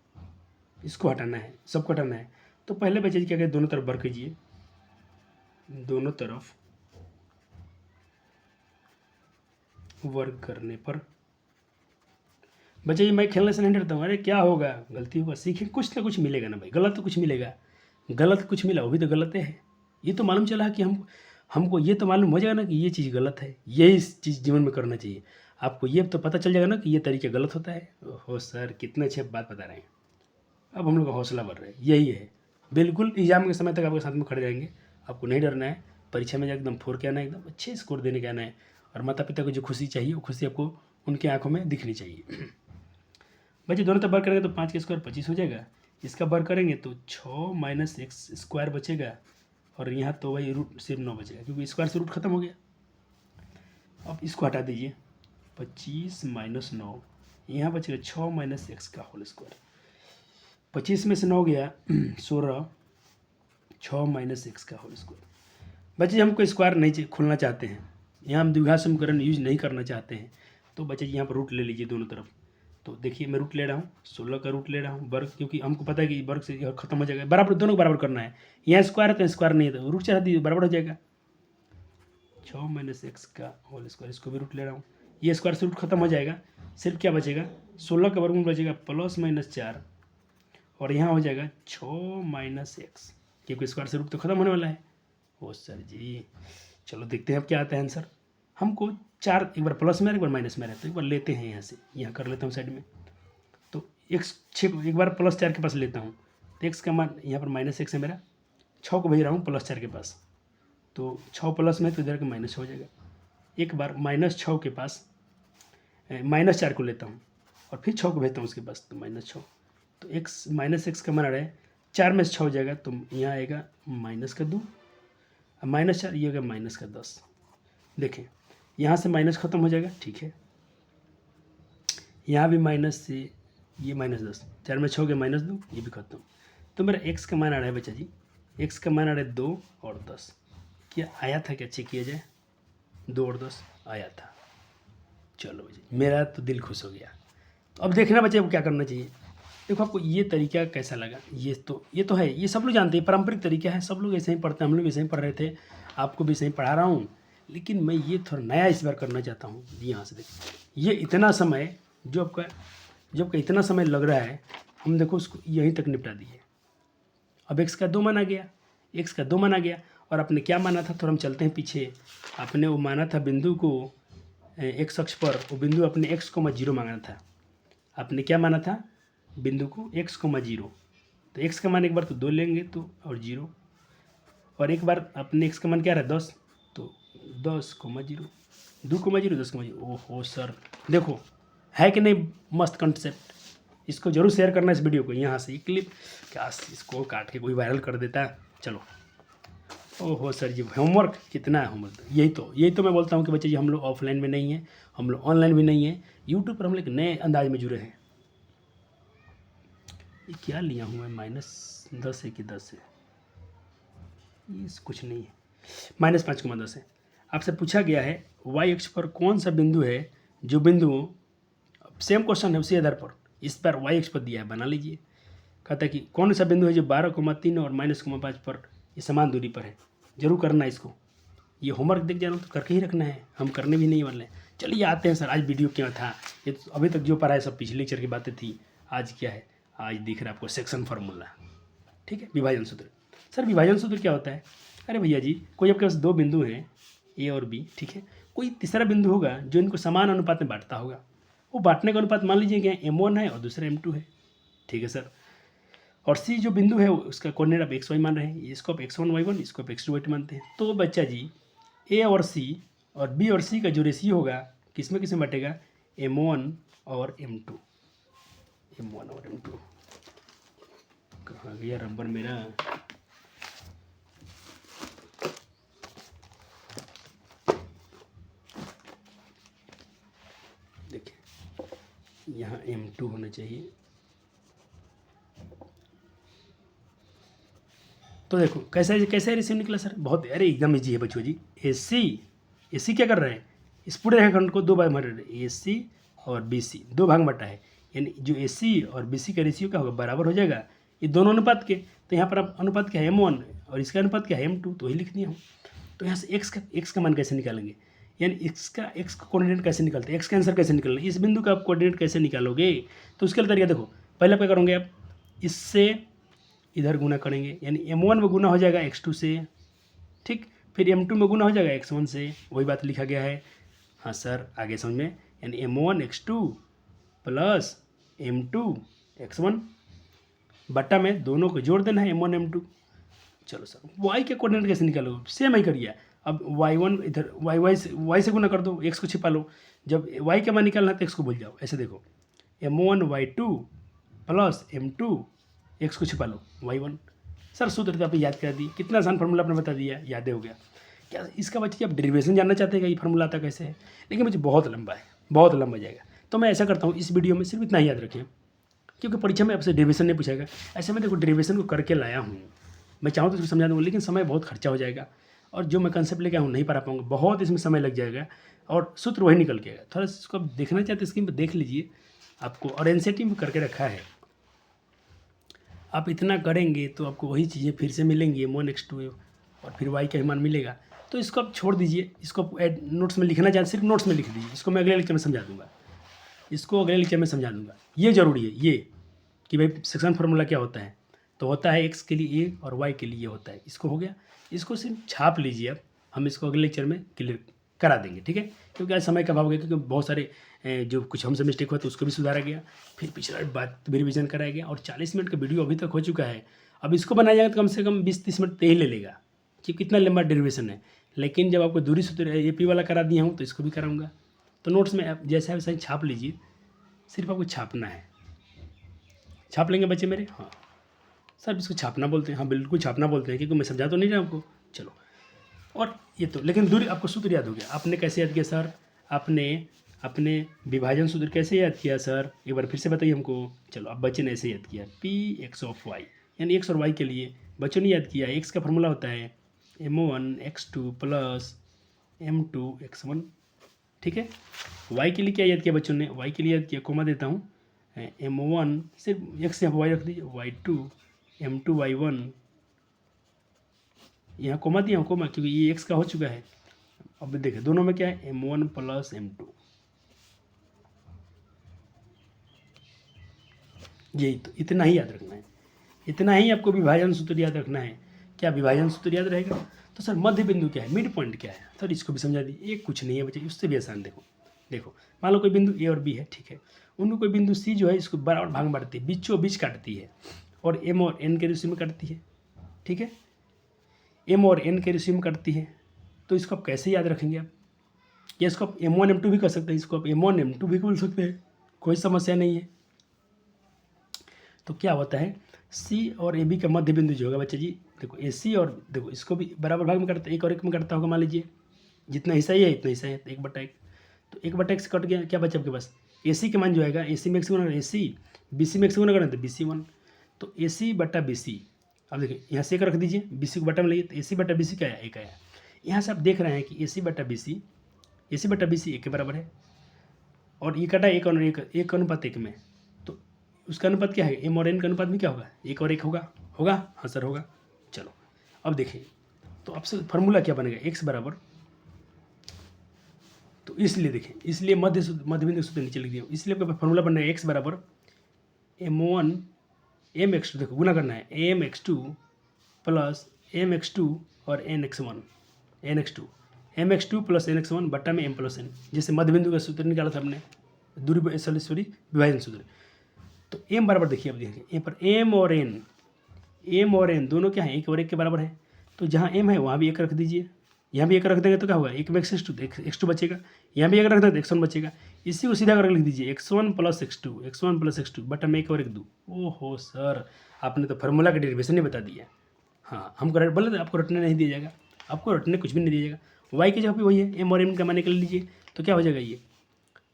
इसको हटाना है, सबको हटाना है। तो पहले बच्चे जी क्या करें, दोनों तरफ वर्क कीजिए, दोनों तरफ वर्क करने पर बच्चे जी मैं खेलने से नहीं डरता हूँ। अरे क्या होगा, गलती होगा, सीखें, कुछ ना कुछ मिलेगा ना भाई, गलत तो कुछ मिलेगा, गलत कुछ मिला वो भी तो गलत है। ये तो मालूम चला कि हमको ये तो मालूम हो जाएगा ना कि ये चीज़ गलत है, यही चीज़ जीवन में करना चाहिए। आपको ये तो पता चल जाएगा ना कि ये तरीका गलत होता है। ओहो सर कितने अच्छे बात बता रहे हैं, अब हम लोग का हौसला बढ़ रहा है, यही है बिल्कुल। एग्जाम के समय तक आपके साथ में खड़े रहेंगे, आपको नहीं डरना है। परीक्षा में एकदम फोड़ के आना है, एकदम अच्छे स्कोर देने के आना है, और माता पिता को जो खुशी चाहिए वो खुशी आपको उनके आंखों में दिखनी चाहिए। बच्चे दोनों तरफ वर्क करेंगे तो 5 के स्क्वायर 25 हो जाएगा, इसका वर्क करेंगे तो 6 माइनस एक्स स्क्वायर बचेगा, और यहाँ तो वही रूट सिर्फ 9 बचेगा, क्योंकि स्क्वायर से रूट खत्म हो गया। अब इसको हटा दीजिए, 25 माइनस 9, यहाँ बचेगा 6 माइनस एक्स का होल स्क्वायर, 25 में से 9 गया 16, 6 माइनस एक्स का होल स्क्वायर। बच्चे हमको स्क्वायर नहीं खोलना चाहते हैं, यहाँ हम द्विघात समीकरण यूज नहीं करना चाहते हैं, तो बच्चे यहाँ पर रूट ले लीजिए दोनों तरफ। तो देखिए मैं रूट ले रहा हूँ, 16 का रूट ले रहा हूँ वर्ग, क्योंकि हमको पता है कि वर्ग से खत्म हो जाएगा, बराबर दोनों को बराबर करना है। यहाँ स्क्वायर है तो स्क्वायर नहीं है तो रूट चढ़ा दीजिए, बराबर हो जाएगा। 6 माइनस एक्स का होल स्क्वायर, इसको भी रूट ले रहा हूँ, ये स्क्वायर से रूट खत्म हो जाएगा, सिर्फ क्या बचेगा 16 का वर्गमूल बचेगा प्लस माइनस 4, और यहाँ हो जाएगा 6 माइनस एक्स, क्योंकि स्क्वायर से रूट तो खत्म होने वाला है। ओ सर जी चलो देखते हैं अब क्या आता है आंसर। हमको 4 एक बार प्लस में एक बार माइनस में रहता है, तो एक बार लेते हैं यहाँ से, यहाँ कर लेता हूँ साइड में। तो एक्स 6 एक बार प्लस 4 के पास लेता हूँ, तो एक्स का मान यहाँ पर माइनस एक्स है मेरा, 6 को भेज रहा हूँ प्लस 4 के पास, तो 6 प्लस में तो इधर का माइनस हो जाएगा, एक बार -6 के पास -4 को लेता हूँ और फिर 6 को भेजता हूँ उसके पास, तो -6, तो x -x का मान आ रहा है 4 में से 6 हो जाएगा, तो यहाँ आएगा -2 और -4 ये होगा -10। देखें यहाँ से माइनस ख़त्म हो जाएगा, ठीक है, यहाँ भी माइनस से ये -10, 4 में 6 के -2, ये भी खत्म। तो मेरा x का मान आ रहा है बच्चा जी, x का मान आ रहा है 2 और 10। क्या आया था, क्या चेक किया जाए? 2 और 10 आया था। चलो बच्चे, मेरा तो दिल खुश हो गया। तो अब देखना बच्चे अब क्या करना चाहिए। देखो आपको ये तरीका कैसा लगा, ये तो है, ये सब लोग जानते हैं, पारंपरिक तरीका है, सब लोग ऐसे ही पढ़ते हैं, हम लोग ऐसे ही पढ़ रहे थे, आपको भी ऐसे ही पढ़ा रहा हूँ, लेकिन मैं ये थोड़ा नया इस बार करना चाहता हूँ। यहाँ से देखिए, ये इतना समय जो आपका इतना समय लग रहा है, हम देखो उसको यहीं तक निपटा दिए। अब x का 2 माना गया, x का 2 माना गया, और आपने क्या माना था, थोड़ा हम चलते हैं पीछे। आपने वो माना था बिंदु को x अक्ष पर, वो बिंदु अपने x, 0 मांगना था। आपने क्या माना था, बिंदु को x, 0, तो x का मान एक बार तो 2 लेंगे तो, और 0, और एक बार अपने x का मान क्या रहा 10, तो 10, 0, 2, 0, 10, 0। ओहो सर, देखो है कि नहीं मस्त कंसेप्ट। इसको जरूर शेयर करना इस वीडियो को, यहाँ से ये क्लिप क्या इसको काट के कोई वायरल कर देता है। चलो, ओहो सर जी, होमवर्क कितना है होमवर्क, यही तो मैं बोलता हूँ कि बच्चे जी हम लोग ऑफलाइन में नहीं हैं, हम लोग ऑनलाइन भी नहीं हैं, यूट्यूब पर हम लोग नए अंदाज में जुड़े हैं। ये क्या लिया हूँ मैं, -10 है कि 10 है, ये कुछ नहीं है, -5,10 है। आपसे पूछा गया है y अक्ष पर कौन सा बिंदु है, जो बिंदु सेम क्वेश्चन है उसी आधार पर, इस पर y अक्ष पर दिया है, बना लीजिए। कहता है कि कौन सा बिंदु है जो 12,3 और -5 पर ये समान दूरी पर है। जरूर करना इसको, ये होमवर्क देख जाना तो करके ही रखना है, हम करने भी नहीं वाले। चलिए आते हैं सर, आज वीडियो क्या था, ये तो अभी तक जो पढ़ा है सब पिछले लेक्चर की बातें थी। आज क्या है, आज दिख रहा है आपको सेक्शन फार्मूला, ठीक है, विभाजन सूत्र। सर विभाजन सूत्र क्या होता है? अरे भैया जी, कोई आपके पास 2 बिंदु हैं ए और बी, ठीक है, कोई तीसरा बिंदु होगा जो इनको समान अनुपात में बांटता होगा। वो बांटने का अनुपात मान लीजिए कि M1 है और दूसरा M2 है, ठीक है सर। और सी जो बिंदु है उसका कोऑर्डिनेट आप XY मान रहे हैं, इसको आप X1 Y1, इसको आप X2 Y2 मानते हैं। तो बच्चा जी ए और सी और बी और सी का जो रेशियो होगा किसमें किसमें बटेगा, M1 और M2, M1 और M2। कहाँ गया रबर मेरा, देखिए यहाँ M2 होना चाहिए। तो देखो कैसे रेशियो निकला सर, बहुत, अरे एकदम इजी है बच्चों जी। AC क्या कर रहे हैं, इस पूरे रेखाखंड को 2 भाग में बांट रहे हैं, AC और BC 2 भाग में बांटा है, यानी जो AC और BC का रेशियो क्या होगा, बराबर हो जाएगा ये दोनों अनुपात के। तो यहाँ पर अब अनुपात क्या है, M1, और इसका अनुपात क्या है, M2, तो वही लिख दिया हूँ। तो यहाँ से x का मान कैसे निकालेंगे, यानी x का कोऑर्डिनेट कैसे निकलते हैं, x का आंसर कैसे निकलना है, इस बिंदु का आप कोऑर्डिनेट कैसे निकालोगे। तो उसके लिए तरीका देखो, पहले क्या करोगे आप, इससे इधर गुना करेंगे, यानी M1 में गुना हो जाएगा X2 से, ठीक, फिर M2 में गुना हो जाएगा X1 से, वही बात लिखा गया है। हाँ सर, आगे समझ में, यानी M1 X2 plus M2 X1 बट्टा में दोनों को जोड़ देना है M1 M2। चलो सर, y के कोऑर्डिनेट कैसे निकालोगे, सेम ही करिए। अब y1 इधर y से गुना कर दो, x को छिपा लो। जब y का मान निकालना है तो x को भूल जाओ, ऐसे देखो M1 Y2 plus M2 x को छिपा लो y1। सर सूत्र तो आपने याद कर दी, कितना आसान फार्मूला आपने बता दिया, याद हो गया क्या इसका। बच्चे आप डेरिवेशन जानना चाहते हैं कि ये फार्मूला आता कैसे है, लेकिन बच्चे बहुत लंबा है, बहुत लंबा जाएगा। तो मैं ऐसा करता हूँ, इस वीडियो में सिर्फ इतना ही याद रखें, क्योंकि परीक्षा में आपसे डेरिवेशन नहीं पूछेगा। ऐसे में देखो डेरिवेशन को करके लाया हूँ, मैं चाहूँ तो इसको समझा दूँगा, लेकिन समय बहुत खर्चा हो जाएगा, और जो मैं कंसेप्ट लेके आऊँ नहीं पढ़ा पाऊँगा, बहुत इसमें समय लग जाएगा, और सूत्र वही निकल के आएगा। थोड़ा इसको आप देखना चाहते स्क्रीन पर देख लीजिए आपको, और एनसीईआरटी में करके रखा है। आप इतना करेंगे तो आपको वही चीज़ें फिर से मिलेंगी, M1 X2 और फिर y का मान मिलेगा। तो इसको आप छोड़ दीजिए, इसको आप नोट्स में लिखना चाहते सिर्फ नोट्स में लिख दीजिए, इसको मैं अगले लेक्चर में समझा दूंगा, इसको अगले लेक्चर में समझा दूंगा। ये जरूरी है ये कि भाई सेक्शन फार्मूला क्या होता है, तो होता है x के लिए a और y के लिए होता है। इसको हो गया, इसको सिर्फ छाप लीजिए अब, हम इसको अगले लेक्चर में क्लियर करा देंगे, ठीक है। क्योंकि आज समय का अभाव हो गया, क्योंकि बहुत सारे जो कुछ हमसे मिस्टेक हुआ तो उसको भी सुधारा गया, फिर पिछला बात भी रिविजन कराया गया, और 40 मिनट का वीडियो अभी तक हो चुका है। अब इसको बनाया जाएगा तो कम से कम 20-30 मिनट तो ही ले लेगा, कि कितना लंबा डेरिवेशन है। लेकिन जब आपको दूरी सूत्र ए पी वाला करा दिया हूँ तो इसको भी कराऊंगा। तो नोट्स में आप जैसा है वैसा ही छाप लीजिए, सिर्फ आपको छापना है। छाप लेंगे बच्चे मेरे? हाँ सर इसको छापना बोलते हैं। हाँ बिल्कुल छापना बोलते हैं, क्योंकि मैं समझा तो नहीं रहा आपको। चलो, और ये तो लेकिन दूरी आपको सूत्र याद हो गया। आपने कैसे याद किया सर? आपने अपने विभाजन सूत्र कैसे याद किया सर? एक बार फिर से बताइए हमको। चलो, अब बच्चे ने ऐसे याद किया, पी एक्स ऑफ वाई, यानी एक्स और वाई के लिए बच्चों ने याद किया एक्स का फॉर्मूला होता है m1 x2 plus m2 x1। ठीक है, वाई के लिए क्या याद किया बच्चों ने? वाई के लिए याद किया, कोमा देता हूँ, m1 सिर्फ एक्स यहाँ वाई रख दीजिए, y2 m2 y1, यहाँ कोमा दिया हूँ कोमा, क्योंकि ये एक्स का हो चुका है। अब देखें दोनों में क्या है, m1 प्लस m2, यही तो, इतना ही याद रखना है, इतना ही आपको विभाजन सूत्र याद रखना है। क्या विभाजन सूत्र याद रहेगा? तो सर मध्य बिंदु क्या है, मिड पॉइंट क्या है? सर इसको भी समझा दी। ये कुछ नहीं है बच्चे, उससे भी आसान। देखो मान लो कोई बिंदु ए और बी है, ठीक है, उनको कोई बिंदु सी जो है इसको बराबर भाग बांटती है, बीचों बीच काटती है, और एम और एन के रेशियो में काटती है। ठीक है, एम और एन के रेशियो में काटती है। तो इसको आप कैसे याद रखेंगे आप? या इसको आप M1 M2 भी कर सकते हैं, इसको आप M1 M2 भी बोल सकते हैं, कोई समस्या नहीं है। तो क्या होता है, सी और ए बी का मध्य बिंदु जो होगा बच्चे जी, देखो ए सी और देखो इसको भी बराबर भाग में करते हैं, एक और एक में करता होगा, मान लीजिए जितना हिस्सा ही है इतना हिस्सा है, तो 1/1। तो 1/1 से कट गया, क्या बचा आपके पास? ए सी के मान जो आएगा, ए सी में एक्स गुना ए सी, बी सी में एक्स गुना करें तो BC1। तो ए सी बटा बी सी, अब देखिए यहाँ से एक रख दीजिए, बी सी को बटा में लाइए, तो ए सी बटा बी सी क्या आया? 1 आया। यहाँ से आप देख रहे हैं कि ए सी बटा बी सी, ए सी बटा बी सी 1 के बराबर है, और ये कटा 1 और 1 अनुपात 1 में, तो उसका अनुपात क्या है? एम और एन का अनुपात भी क्या होगा? 1 और 1 होगा। होगा? हाँ सर होगा। चलो अब देखिए, तो आपसे फार्मूला क्या बनेगा? एक्स बराबर, तो इसलिए देखिए, इसलिए मध्य बिंदु सूत्र नीचे लिख दिया, इसलिए आपका फार्मूला बनना है एक्स बराबर m1 mx2, देखो गुना करना है, mx2 प्लस mx2 और nx2 mx2 प्लस nx1 बट्टा में m प्लस n, जैसे मध्य बिंदु का सूत्र निकाला था हमने, दूरी सॉरी विभाजन सूत्र। तो m बराबर देखिए, अब देखिए यहाँ पर m और n दोनों क्या है? 1 और 1 के बराबर है। तो जहाँ m है वहाँ भी 1 रख दीजिए, यहाँ भी 1 रख देंगे तो क्या होगा? 1 में x2 बचेगा, यहाँ भी 1 रख देंगे तो x1 बचेगा। इसी को सीधा करके लिख दीजिए, x1 प्लस x2 बटा में 1 और 1 2। ओहो सर, आपने तो फार्मूला का डेरिवेशन ही बता दिया। हाँ, हमको बोले थे आपको रटने नहीं दिया जाएगा, आपको रटने कुछ भी नहीं दिया जाएगा। वाई की जगह पे वही है, m और m का मान निकाल लीजिए, तो क्या हो जाएगा? ये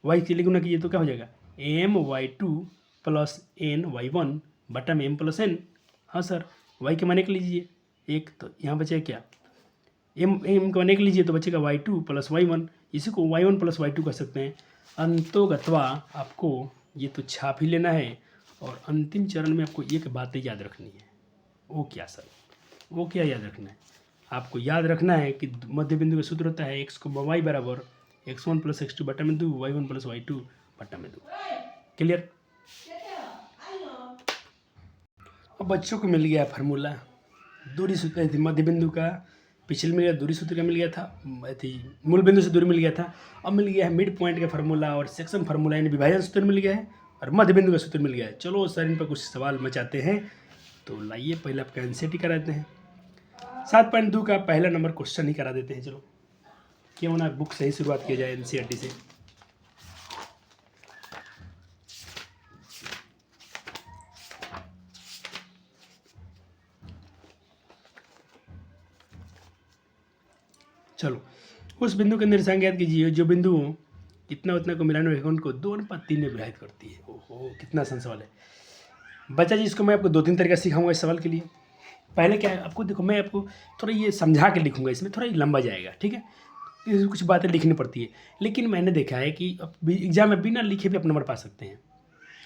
वाई के लिए गुना कीजिए तो क्या हो जाएगा? my2 प्लस ny1 बटा में m प्लस n। हाँ सर, वाई के मान निकाल लीजिए 1, तो यहाँ बचेगा क्या? m को निकाल लीजिए तो बचेगा y2 प्लस y1, इसी को y1 प्लस y2 कर सकते हैं। अंतोगत्वा आपको ये तो छाप ही लेना है, और अंतिम चरण में आपको एक बात याद रखनी है। वो क्या सर? वो क्या याद रखना है? आपको याद रखना है कि मध्य बिंदु का सूत्र होता है एक्स को वाई बराबर x1 प्लस x2 बटा में 2, y1 प्लस y2 बटा में 2। क्लियर? अब बच्चों को मिल गया फार्मूला, दूरी सूत्र थी मध्य बिंदु का, पिछले मिल गया दूरी सूत्र का मिल गया था, मूल बिंदु से दूरी मिल गया था। अब मिल गया है मिड पॉइंट का फार्मूला और सेक्शन फार्मूला, यानी विभाजन सूत्र मिल गया है, और मध्य बिंदु का सूत्र मिल गया है। चलो सर इन पर कुछ सवाल मचाते हैं, तो लाइए पहले आपका एनसीईआरटी कराते हैं। 7.2 का पहला नंबर क्वेश्चन ही करा देते हैं। चलो क्यों ना बुक से ही शुरुआत किया जाए, एनसीईआरटी से। चलो, उस बिंदु के निर्देशांक ज्ञात कीजिए जो बिंदु इतना उतना को मिलाने रेखाखंड को 2:3 में विभाजित करती है। ओहो, कितना आसान सवाल है बच्चा जी। इसको मैं आपको 2-3 तरीका सिखाऊंगा इस सवाल के लिए। पहले क्या है, आपको देखो मैं आपको थोड़ा ये समझा के लिखूंगा, इसमें थोड़ा लंबा जाएगा, ठीक है, इसमें कुछ बातें लिखनी पड़ती है। लेकिन मैंने देखा है कि एग्जाम में बिना लिखे भी आप नंबर पा सकते हैं,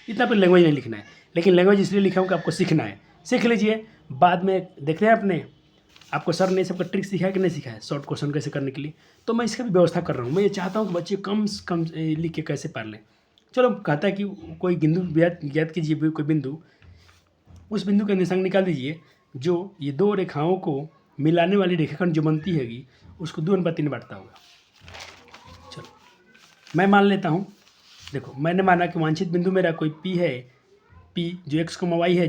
इतना आपको लैंग्वेज नहीं लिखना है। लेकिन लैंग्वेज इसलिए लिखा हूँ कि आपको सीखना है, सीख लीजिए, बाद में देखते हैं अपने आपको सर ने सबका ट्रिक सिखाया कि नहीं सिखाया शॉर्ट क्वेश्चन कैसे करने के लिए। तो मैं इसका भी व्यवस्था कर रहा हूँ। मैं ये चाहता हूँ कि बच्चे कम से कम लिख के कैसे पढ़ लें। चलो, कहता है कि कोई बिंदु ज्ञात कीजिए, कोई बिंदु, उस बिंदु का निर्देशांक निकाल दीजिए जो ये दो रेखाओं को मिलाने वाली रेखाखंड जो बनती हैगी उसको 2:3 में बांटता होगा। चलो मैं मान लेता हूँ, देखो मैंने माना कि वांछित बिंदु मेरा कोई P है, P जो x, y है,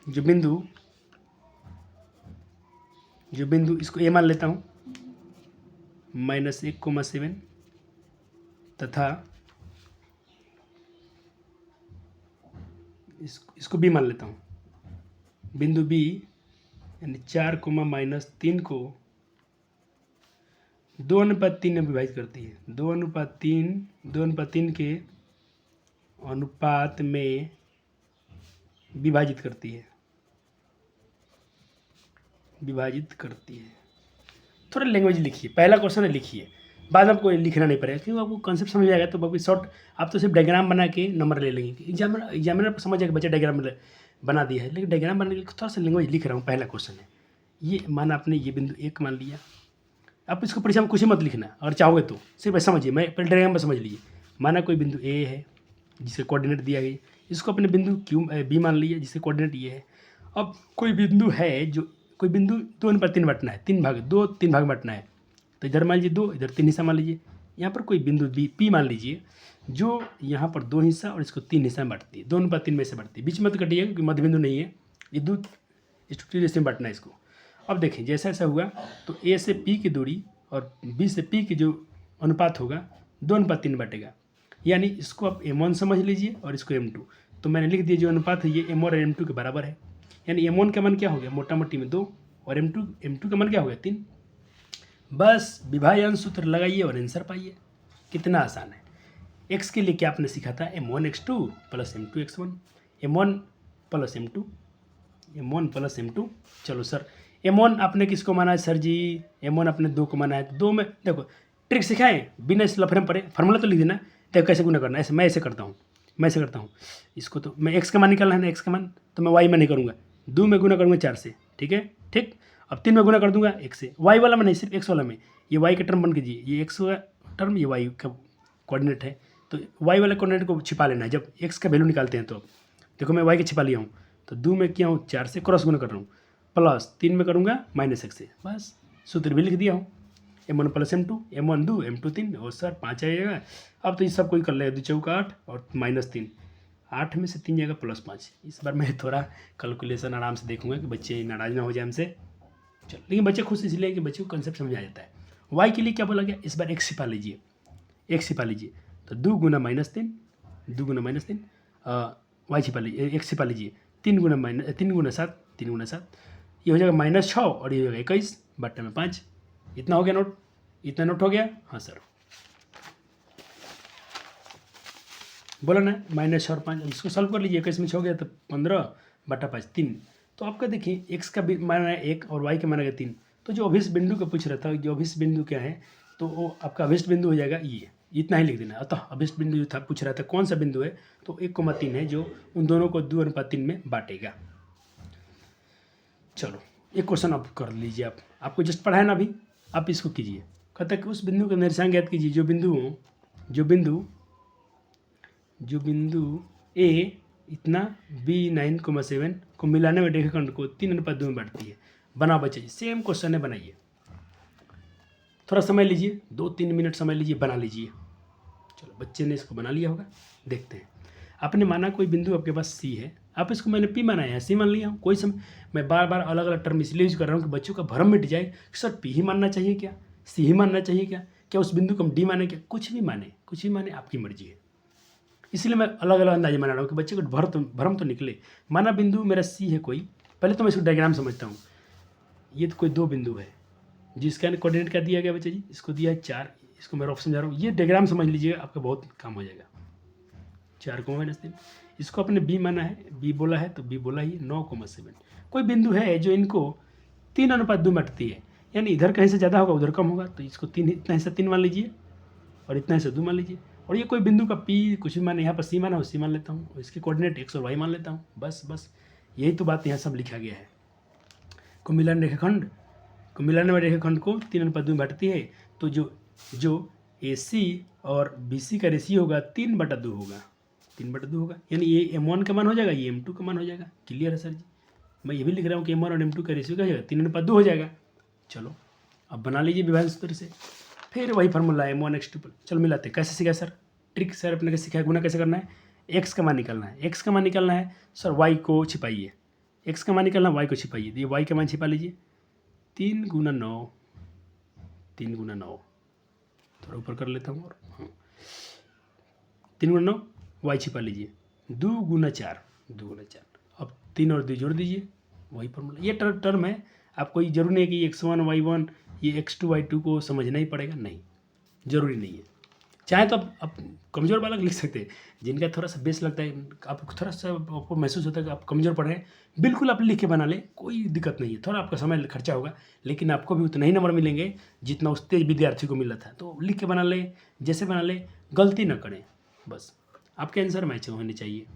जो बिंदु जो बिंदु, इसको ए मान लेता हूँ, -1,7 तथा इसको बी मान लेता हूँ। बिंदु बी यानी 4, -3 को 2:3 में विभाजित करती है। 2:3 के अनुपात में विभाजित करती है, थोड़ा लैंग्वेज लिखिए, पहला क्वेश्चन है लिखिए, बाद में आपको लिखना नहीं पड़ेगा क्योंकि आपको कॉन्सेप्ट समझ आएगा। तो आपको शॉर्ट, आप तो सिर्फ डायग्राम बना के नंबर ले लेंगे। एग्जामिनर पर समझ जाएगा बच्चा डायग्राम बना दिया है, लेकिन डायग्राम बनाने के लिए थोड़ा सा लैंग्वेज लिख रहा हूँ। पहला क्वेश्चन है ये, माना आपने ये बिंदु 1 मान लिया। आप इसको परीक्षा में कुछ ही मत लिखना, अगर चाहोगे तो सिर्फ ऐसा समझिए, मैं पहले डायग्राम में समझ लीजिए। माना कोई बिंदु ए है जिसके कोऑर्डिनेट दिया गया, इसको अपने बिंदु बी मान लिया जिसके कोऑर्डिनेट ये है। अब कोई बिंदु है, जो कोई बिंदु 2:3 बांटना है, 3 भाग बांटना है, तो इधर मान लीजिए 2, इधर 3 हिस्सा मान लीजिए। यहाँ पर कोई बिंदु पी मान लीजिए, जो यहाँ पर 2 हिस्सा और इसको 3 हिस्सा में बांटती है, 2:3 में से बांटती है। बीच में तो कटिएगा क्योंकि मध्य बिंदु नहीं है, ये दो इसमें बांटना है इसको। अब देखिए जैसा ऐसा हुआ तो ए से पी की दूरी और बी से पी की जो अनुपात होगा 2:3 बांटेगा, यानी इसको आप m1 समझ लीजिए और इसको m2। तो मैंने लिख दिया जो अनुपात है ये m1 और m2 के बराबर है, यानी m1 का मान क्या हो गया, मोटा मोटी में 2, और m2 का मान क्या हो गया, 3। बस विभाजन सूत्र लगाइए और आंसर पाइए। कितना आसान है। x के लिए क्या आपने सीखा था, m1x2 plus m2x1, m1 plus m2। चलो सर m1 आपने किसको माना है सर जी, m1 आपने 2 को माना है, तो 2 में देखो ट्रिक सिखाएं बिना इस लफड़े में पड़े, फार्मूला तो लिख देना। देखो कैसे गुना करना है, मैं ऐसे करता हूँ, इसको तो मैं x का मान निकालना है ना, x का मान तो मैं y में नहीं करूँगा, 2 में गुना करूँगा 4 से, ठीक है, ठीक। अब 3 में गुना कर दूंगा 1 से, y वाला में नहीं, सिर्फ x वाला में। ये y का टर्म बन कीजिए, ये x का टर्म, ये y का कोऑर्डिनेट है, तो y वाले कोऑर्डिनेट को छिपा लेना है जब x का वैल्यू निकालते हैं। तो अब देखो मैं y के छिपा लिया हूँ, तो 2 में किया हूँ 4 से क्रॉस गुना कर रहा हूँ, प्लस 3 में करूँगा -1 से, बस सूत्र भी लिख दिया हूँ, m1 plus m2, m1 2 m2 3, और सर 5 आएगा। अब तो इस सब कोई कर लेगा, 2 चौका 8 और -3, 8 में से 3 जाएगा +5। इस बार मैं थोड़ा कैलकुलेशन आराम से देखूंगा कि बच्चे नाराज ना हो जाए हमसे। चलो, लेकिन बच्चे खुश इसलिए कि बच्चे को कंसेप्ट समझ आ जाता है। y के लिए क्या बोला गया, इस बार x छिपा लीजिए, तो 2 गुना -3, 2 गुना -3, y छिपा लीजिए, x छिपा लीजिए, 3 गुना 7, ये हो जाएगा -6 और ये हो जाएगा 21 बट्टे में 5। इतना हो गया नोट, इतना नोट हो गया, हाँ सर बोला ना, -6 और 5, इसको सॉल्व कर लीजिए, 21 में 6 हो गया तो 15 बटा 5 3। तो आपका देखिए x का मान है 1 और y का मान है 3, तो जो अभिष्ट बिंदु का पूछ रहा था, जो अभिष्ट बिंदु क्या है, तो वो आपका अभिष्ट बिंदु हो जाएगा ये, इतना ही लिख देना। अतः अभिष्ट बिंदु जो था पूछ रहा था कौन सा बिंदु है, तो 1,3 है जो उन दोनों को 2:3 में बांटेगा। चलो एक क्वेश्चन आप कर लीजिए, आपको जस्ट पढ़ा है ना अभी, आप इसको कीजिए। कहता है कि उस बिंदु का निर्देशांक ज्ञात कीजिए जो बिंदु A इतना B 9,7 को मिलाने में रेखाखंड को 3:2 में बांटती है। बना बच्चे, सेम क्वेश्चन है, बनाइए, थोड़ा समय लीजिए, 2-3 मिनट समय लीजिए, बना लीजिए। चलो बच्चे ने इसको बना लिया होगा, देखते हैं। आपने माना कोई बिंदु आपके पास C है, आप इसको मैंने P माना है, C मान लिया हूँ, कोई समय मैं बार बार अलग अलग टर्म इसलिए यूज कर रहा हूँ कि बच्चों का भ्रम मिट जाए कि सर P ही मानना चाहिए क्या, C ही मानना चाहिए क्या उस बिंदु को हम D माने क्या, कुछ भी माने आपकी मर्जी है। इसलिए मैं अलग अलग अंदाजे बना रहा हूँ कि बच्चे को भ्रम तो निकले। माना बिंदु मेरा C है कोई, पहले तो मैं इसको डायग्राम समझता हूँ। ये तो कोई 2 बिंदु है जिसका कोऑर्डिनेट क्या दिया गया बच्चे जी, इसको दिया है 4, इसको मैं ऑप्शन जा रहा हूँ, ये डायग्राम समझ लीजिएगा, आपका बहुत काम हो जाएगा। 4,-3, इसको अपने B माना है, B बोला है तो B बोला ही 9,7। कोई बिंदु है जो इनको 3:2 बांटती है, यानी इधर कहीं से ज़्यादा होगा उधर कम होगा, तो इसको 3, इतना हिस्सा 3 मान लीजिए और इतना हिस्सा 2 मान लीजिए। और ये कोई बिंदु का P कुछ भी माने, यहाँ पर C माना, C मान लेता हूँ, और इसके कोऑर्डिनेट x और y मान लेता हूँ। बस यही तो बात यहाँ सब लिखा गया है। को मिलाने में रेखाखंड को 3:2 में बांटती है, तो जो AC और BC का रेशियो होगा 3/2 होगा, 3/2 होगा, यानी ये m1 का मान हो जाएगा, ये m2 का मान हो जाएगा। क्लियर है सर जी, मैं ये भी लिख रहा हूँ कि m1 और m2 का रेशियो क्या हो जाएगा, 3/2 हो जाएगा। चलो अब बना लीजिए विभाजन सूत्र से, फिर वही फार्मूला है m1x2। चलो मिलाते, कैसे सीखा सर, ट्रिक सर अपने कैसे सिखाया, गुना कैसे करना है, x का मान निकालना है, सर y को छिपाइए, x का मान निकालना y को छिपाइए, ये y का मान छिपा लीजिए, 3 गुना 9, 3 गुना 9, थोड़ा ऊपर कर लेता हूँ और हाँ 3 गुना 9, वाई छिपा लीजिए, 2 गुना 4, 2 गुना 4, अब 3 और 2 जोड़ दीजिए, वही फॉर्मूला। ये टर्म है, आपको ये जरूरी नहीं है कि x1 y1 ये x2 y2 को समझना ही पड़ेगा, नहीं ज़रूरी नहीं है। चाहे तो आप कमज़ोर वाला लिख सकते हैं, जिनका थोड़ा सा बेस लगता है, आपको थोड़ा सा आपको महसूस होता है कि आप कमज़ोर पढ़ रहे हैं, बिल्कुल आप लिख के बना ले, कोई दिक्कत नहीं है। थोड़ा आपका समय खर्चा होगा, लेकिन आपको भी उतना ही नंबर मिलेंगे जितना उस तेज विद्यार्थी को मिल रहा था। तो लिख के बना ले, जैसे बना ले, गलती ना करें, बस आपके आंसर मैच होने चाहिए।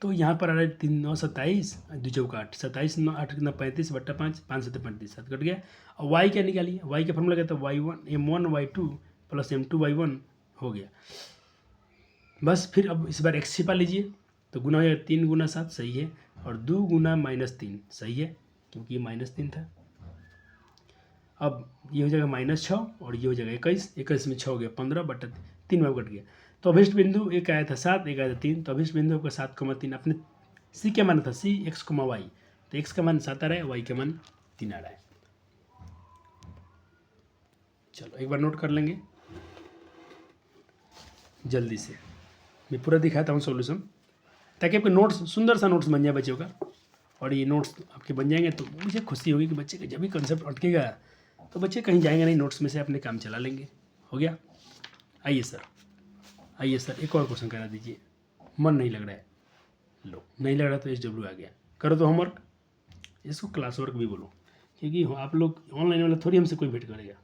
तो यहाँ पर आ रहा है 3 9 27, 2 चौका 8, 27 9 8 9 35 बट्टा 5, 5 7 35, 7 कट गया। और वाई क्या निकालिए, वाई का फॉर्मूला क्या था, y1 m1 y2 plus m2 y1 हो गया। बस फिर अब इस बार x छिपा लीजिए, तो गुना हो जाएगा 3 गुना 7, सही है, और 2 गुना -3, सही है, क्योंकि ये -3 था। अब ये हो जाएगा -6 और ये हो जाएगा 21, 21 में 6 हो गया 15 बट्टा 3 में कट गया। तो अभिष्ट बिंदु एक आया था 7, एक आया था 3, तो अभिष्ट बिंदु आपका 7,3, अपने सी क्या मान था, सी x, y, तो x का मान 7 आ रहा है, y का मान 3 आ रहा है। चलो एक बार नोट कर लेंगे जल्दी से, मैं पूरा दिखाता हूँ सॉल्यूशन, ताकि आपके नोट्स सुंदर सा नोट्स बन जाए बच्चों का। और ये नोट्स आपके बन जाएंगे तो मुझे खुशी होगी कि बच्चे का जब भी कंसेप्ट अटकेगा तो बच्चे कहीं जाएंगे नहीं, नोट्स में से अपने काम चला लेंगे। हो गया। आइए सर, आइए सर, एक और क्वेश्चन करा दीजिए। मन नहीं लग रहा है, लो नहीं लग रहा तो SW आ गया, करो तो होमवर्क, इसको क्लास वर्क भी बोलो, क्योंकि आप लोग ऑनलाइन वाला थोड़ी हमसे कोई भेंट करेगा।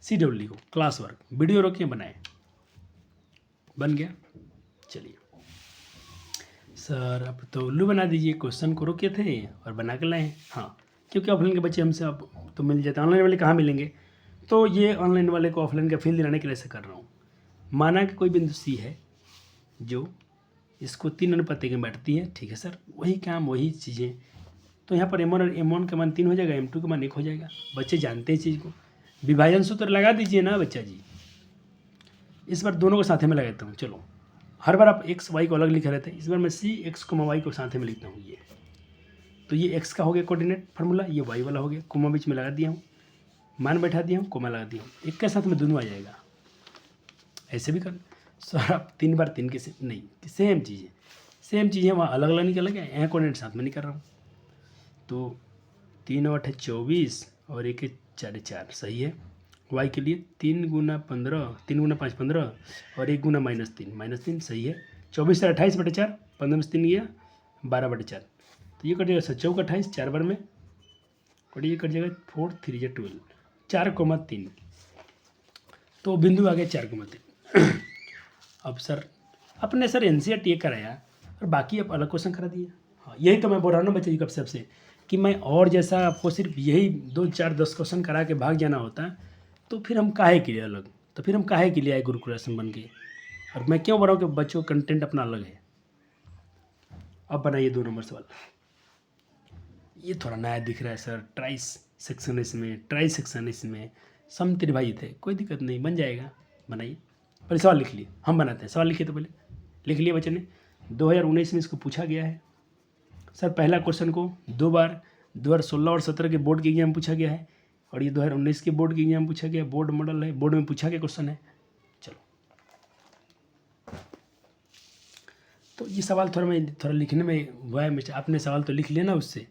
CW लिखो, क्लास वर्क, वीडियो रोके बनाए, बन गया। चलिए सर, अब तो उल्लू बना दीजिए, क्वेश्चन को रोके थे और बना कर लाए। हाँ, क्योंकि ऑफलाइन के बच्चे हमसे अब तो मिल जाते हैं, ऑनलाइन वाले कहाँ मिलेंगे, तो ये ऑनलाइन वाले को ऑफलाइन का फील दिलाने के लिए ऐसा कर रहा हूँ। माना कि कोई बिंदु C है जो इसको 3 अनुपात में बैठती है, ठीक है सर, वही काम वही चीज़ें, तो यहाँ पर M1 का मान 3 हो जाएगा, M2 का मान 1 हो जाएगा। बच्चे जानते हैं चीज़ को, विभाजन सूत्र लगा दीजिए ना बच्चा जी। इस बार दोनों को साथ में लगाता हूँ। चलो, हर बार आप x y को अलग लिखे रहते हैं, इस बार मैं C x, y को साथ में लिखता हूँ। ये तो ये x का हो गया कोऑर्डिनेट फार्मूला, ये y वाला हो गया, कोमा बीच में लगा दिया हूँ, मान बैठा दिया हूँ, कोमा लगा दिया हूँ, एक के साथ में दोनों आ जाएगा। ऐसे भी कर सर, आप 3 बार 3 के नहीं, सेम चीज़ें, सेम चीज़ें वहाँ अलग अलग निकल गया, यहाँ कोऑर्डिनेट साथ में नहीं कर रहा हूँ। तो 3 8 है 24 और 1 4 4, सही है। y के लिए 3 गुना 15, 3 गुना 5 15 और 1 गुना -3, सही है। 24 से 28 बटे 4, 15 में से 3 गया 12 बटे 4, तो ये कट जाएगा 7 चौक 28, 4 बार में कट, ये कट जाएगा 4 3 12, 4,3, तो बिंदु आ गया 4,3। अब सर अपने सर NCERT ये कराया और बाकी आप अलग क्वेश्चन करा दिए। हाँ, यही तो मैं बोल रहा हूँ ना बच्चे जी कब से कि मैं और जैसा आपको सिर्फ यही 2 4 10 क्वेश्चन करा के भाग जाना होता, तो फिर हम काहे के लिए अलग, तो फिर हम काहे के लिए आए गुरुकुल आश्रम बन के। और मैं क्यों बोल रहा हूँ कि बच्चों का कंटेंट अपना अलग है। अब बनाइए 2 नंबर सवाल, ये थोड़ा नया दिख रहा है सर, ट्राई सेक्शन इसमें सम त्रिभाजित है, कोई दिक्कत नहीं, बन जाएगा, बनाइए। पहले सवाल लिख लिए, हम बनाते हैं, सवाल लिखिए तो पहले लिख लिए बच्चे ने। 2019 में इसको पूछा गया है सर, पहला क्वेश्चन को 2 बार 2016 और 17 के बोर्ड के एग्जाम में पूछा गया है, और ये 2019 के बोर्ड के एग्जाम में पूछा गया, बोर्ड मॉडल है, बोर्ड में पूछा गया क्वेश्चन है। चलो, तो ये सवाल थोड़ा लिखने में हुआ है, आपने सवाल तो लिख लिया ना, उससे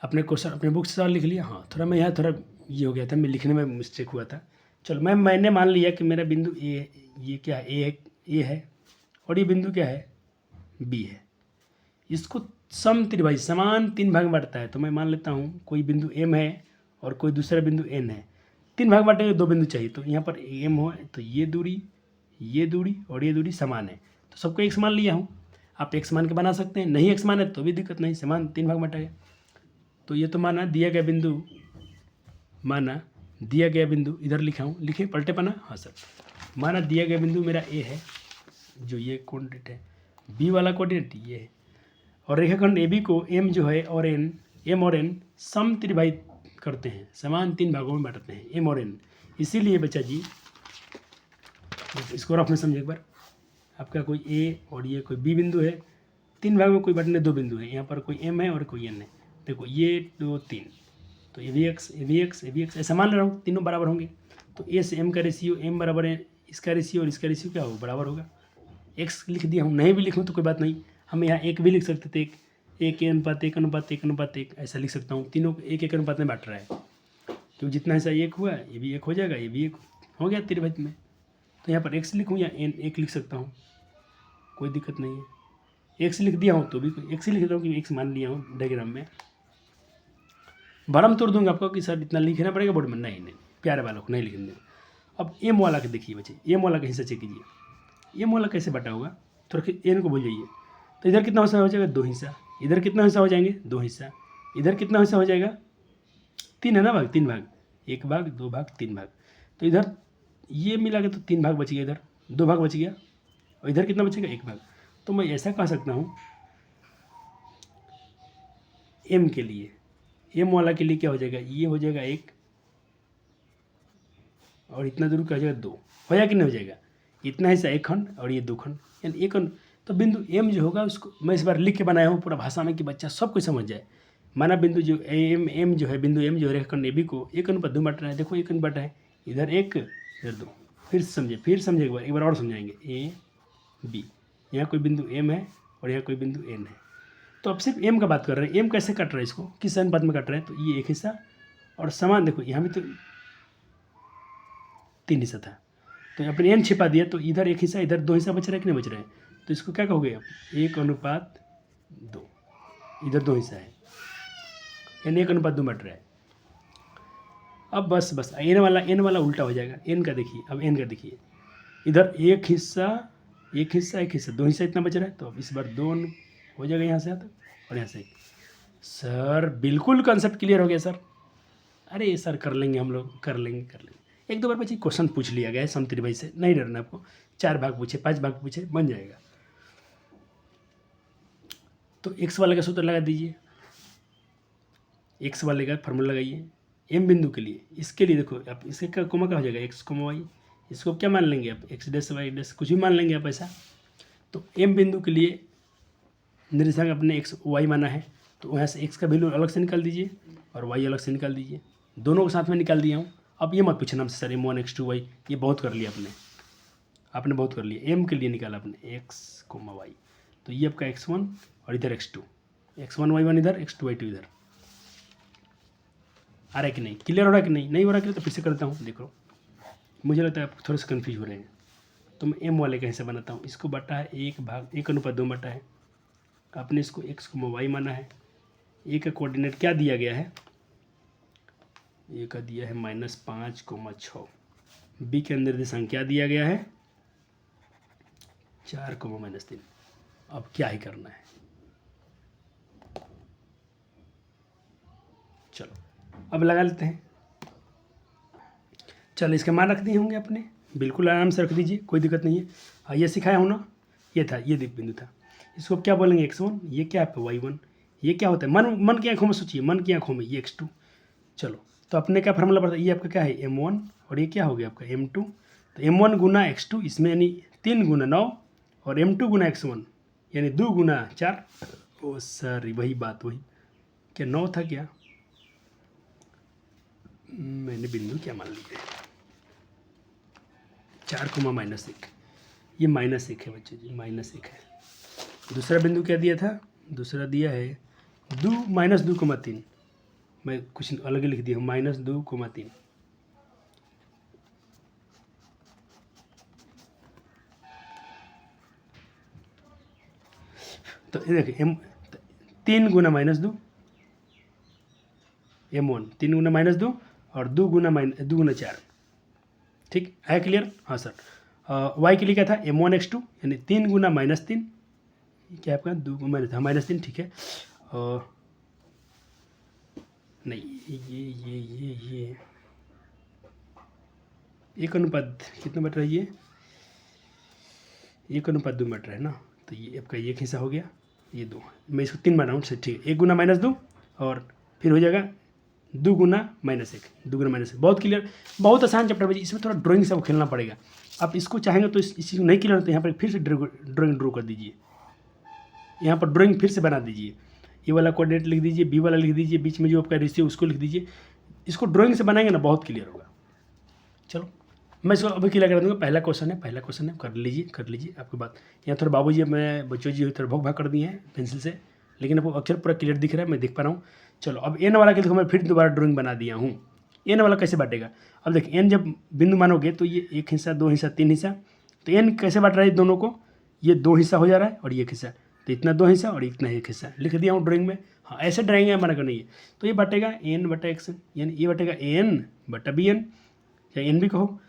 अपने क्वेश्चन अपने बुक से सवाल लिख लिया। हाँ, थोड़ा मैं यहाँ थोड़ा ये हो गया था, मैं लिखने में मिस्टेक हुआ था। चलो, मैंने मान लिया कि मेरा बिंदु ये क्या है, ए है, और ये बिंदु क्या है, बी है। इसको सम त्रिभाज्य समान 3 भाग में बांटता है, तो मैं मान लेता हूँ कोई बिंदु M है और कोई दूसरा बिंदु N है, 3 भाग बांटेंगे, 2 बिंदु चाहिए, तो यहाँ पर M हो तो ये दूरी और ये दूरी समान है, तो सबको एक समान लिया हूँ। आप एक समान के बना सकते हैं, नहीं एक समान है तो भी दिक्कत नहीं, समान 3 भाग बांटा गया। तो ये तो माना दिया गया बिंदु इधर लिखा हूँ, लिखे पलटे पना। हाँ सर, माना दिया गया बिंदु मेरा A है, जो ये कोऑर्डिनेट है, B वाला कोऑर्डिनेट ये है, और रेखाखंड AB को M जो है और N सम त्रिभाजित करते हैं, समान 3 भागों में बांटते हैं, M और N। इसीलिए बच्चा जी इसको आपने समझे एक बार, आपका कोई A और ये कोई B बिंदु है, 3 भाग में कोई बांटने 2 बिंदु है, यहाँ पर कोई M है और कोई N है, देखो ये 2 3, तो ये भी एक्स, ये भी एक्स, ये भी एक्स, ऐसा मान रहा हूँ तीनों बराबर होंगे। तो ए से एम का रेशियो, एम बराबर है इसका रेशियो और इसका रेशियो क्या होगा, बराबर होगा। एक्स लिख दिया हूँ, नहीं भी लिखूँ तो कोई बात नहीं, हम यहाँ एक भी लिख सकते थे, एक अनुपात एक अनुपात एक अनुपात एक, ऐसा लिख सकता हूँ। तीनों को एक एक अनुपात में बांट रहा है, तो जितना हिस्सा एक हुआ ये भी एक हो जाएगा, ये भी एक हो गया त्रिभुज में। तो यहाँ पर एक्स लिखूँ या एन एक लिख सकता हूँ, कोई दिक्कत नहीं है। एक्स लिख दिया हूँ तो भी एक्स ही लिख देता हूँ कि एक्स मान लिया हूँ डायग्राम में। भरम तोड़ दूंगा आपको कि सर इतना लिखना पड़ेगा बोर्ड में, नहीं नहीं, प्यारे वालों को नहीं लिखने देना। अब एम वाला के देखिए बच्चे, एम वाला का हिस्सा चेक कीजिए, एम वाला कैसे बटा होगा, थोड़ा एन को भूल जाइए। तो इधर कितना हिस्सा हो जाएगा, 2 हिस्सा, इधर कितना हिस्सा हो जाएंगे, 2 हिस्सा, इधर कितना हिस्सा हो जाएगा, 3 है ना भाग, 3 भाग, 1 भाग 2 भाग 3 भाग। तो इधर ये मिला के तो 3 भाग बच गया, इधर 2 भाग बच गया, और इधर कितना बचेगा, 1 भाग। तो मैं ऐसा कह सकता हूँ एम के लिए, एम वाला के लिए क्या हो जाएगा, ये हो जाएगा 1 और इतना दूर क्या हो जाएगा, 2 हो जाएगा कि नहीं हो जाएगा। इतना हिस्सा 1 खंड और ये 2 खंड, यानी 1 खंड। तो बिंदु एम जो होगा उसको मैं इस बार लिख के बनाया हूँ पूरा भाषा में कि बच्चा सब कुछ समझ जाए। माना बिंदु जो एम जो है, बिंदु एम जो है रेखाखंड ए बी को 1 अनुपात 2 बांट रहा है। देखो 1 अनुपात है, इधर 1 इधर 2, फिर समझे, फिर समझे एक बार और समझाएंगे। ए बी, यहाँ कोई बिंदु एम है और यहाँ कोई बिंदु एन है। तो अब सिर्फ एम का बात कर रहे हैं, एम कैसे कट रहा है, इसको किस अनुपात में कट रहा है। तो ये 1 हिस्सा और समान, देखो यहाँ भी तो 3 हिस्सा था, तो अपने एन छिपा दिया, तो इधर 1 हिस्सा इधर 2 हिस्सा बच रहा है कि नहीं बच रहा है। तो इसको क्या कहोगे आप, 1 अनुपात 2, इधर 2 हिस्सा है यानी 1 अनुपात 2 बट रहा है। अब बस एन वाला उल्टा हो जाएगा। एन का देखिए, अब एन का देखिए, इधर 1 हिस्सा 1 हिस्सा 1 हिस्सा 2 हिस्सा इतना बच रहा है। तो अब इस बार 2 हो जाएगा यहाँ से यहाँ तक और यहाँ से। सर बिल्कुल कॉन्सेप्ट क्लियर हो गया सर। अरे सर कर लेंगे हम लोग, कर लेंगे। 1-2 बार बच्चे क्वेश्चन पूछ लिया गया है समत्रिभुज से, नहीं डरना आपको। 4 भाग पूछे, 5 भाग पूछे, बन जाएगा। तो एक्स वाले का सूत्र लगा दीजिए, एक्स वाले का फार्मूला लगाइए एम बिंदु के लिए। इसके लिए देखो आप, इसके का कोमा का हो जाएगा एक्स कोमा वाई, इसको क्या मान लेंगे आप, एक्स डैश वाई डैश, कुछ भी मान लेंगे आप ऐसा। तो एम बिंदु के लिए निर्देशांक अपने एक्स वाई माना है, तो वहाँ से एक्स का वैल्यू अलग से निकाल दीजिए और वाई अलग से निकाल दीजिए, दोनों को साथ में निकाल दिया हूँ। अब ये मत पूछना हमसे सर M1 X2 Y, ये बहुत कर लिया आपने बहुत कर लिया। एम के लिए निकाला आपने एक्स कोमा वाई, तो ये आपका x1 और इधर x2, x1 y1 इधर, x2 y2 इधर। आ रहा है कि नहीं, क्लियर हो रहा है कि नहीं, नहीं हो रहा है तो फिर से करता हूँ। देखो मुझे लगता है आप थोड़े से कन्फ्यूज हो रहे हैं, तो मैं एम वाले का हिस्सा बनाता हूँ। इसको बटा है 1 भाग 1 अनुपात 2 बटा है, आपने इसको x कोमा वाई माना है। ए का कोऑर्डिनेट क्या दिया गया है, ए का दिया है -5,6। बी के अंदर निर्देशांक क्या दिया गया है, 4,-3। अब क्या ही करना है, चलो अब लगा लेते हैं। चलो इसके मान रख दिए होंगे आपने, बिल्कुल आराम से रख दीजिए, कोई दिक्कत नहीं है। हाँ ये सिखाया हूँ ना, ये था, ये बिंदु था, इसको क्या बोलेंगे x1, ये क्या है y1, ये क्या होता है, मन की आँखों में सोचिए, मन की आँखों में ये x2। चलो तो अपने क्या फार्मूला पड़ता है, ये आपका क्या है m1 और ये क्या हो गया आपका m2। तो m1 गुना x2, इसमें यानी 3 गुना 9 और m2 गुना x1 यानी 2 गुना 4। ओ सर वही बात, वही क्या 9 था क्या, मैंने बिंदु क्या मान लिया, 4,-1, ये -1 है बच्चे जी, -1 है। दूसरा बिंदु क्या दिया था, दूसरा दिया है -2,3, मैं कुछ अलग ही लिख दिया हूँ, -2,3। तो ये देखिए M3 गुना -2, M1 3 गुना -2 और 2 गुना 4। ठीक है, क्लियर। हाँ सर, y के लिए क्या था M1 X2 यानी 3 गुना -3, क्या आपका 2 गुना -3, ठीक है। नहीं ये 1 अनुपात कितना बट रहा है, ये 1 अनुपात 2 बट रहा है ना। तो ये आपका 1 हिस्सा हो गया, ये 2, मैं इसको 3 बना रहा हूँ, ठीक है। 1 गुना -2 और फिर हो जाएगा 2 गुना -1, 2 गुना -1। बहुत क्लियर, बहुत आसान चैप्टर बच्चे, इसमें थोड़ा ड्राइंग से खेलना पड़ेगा। आप इसको चाहेंगे तो इस चीज़ को नहीं क्लियर तो यहाँ पर फिर से ड्राइंग ड्रॉ कर दीजिए, यहाँ पर ड्राइंग फिर से बना दीजिए। ए वाला कोऑर्डिनेट लिख दीजिए, बी वाला लिख दीजिए, बीच में जो आपका रेशियो उसको लिख दीजिए। इसको ड्राइंग से बनाएंगे ना बहुत क्लियर होगा। चलो मैं इसको अभी क्लियर कर दूँगा। पहला क्वेश्चन है, कर लीजिए आपकी बात। यहाँ थोड़ा बाबूजी मैं बच्चों जी थोड़ा भोग भाग कर दिए हैं पेंसिल से, लेकिन आपको अक्षर पूरा क्लियर दिख रहा है, मैं देख पा रहा हूँ। चलो अब एन वाला के देखो मैं फिर दोबारा ड्राइंग बना दिया हूँ। एन वाला कैसे बांटेगा, अब देखिए एन जब बिंदु मानोगे तो ये एक हिस्सा, दो हिस्सा, तीन हिस्सा, तो एन कैसे बांट रहा है दोनों को, ये दो हिस्सा हो जा रहा है और ये एक हिस्सा, तो इतना दो हिस्सा और इतना एक हिस्सा लिख दिया हूँ ड्राइंग में। हाँ ऐसे ड्राइंग है मना कर नहीं है। तो ये बटेगा एन बटा एक्स, यानी ये बटेगा एन बटा बी एन, या एन भी कहो।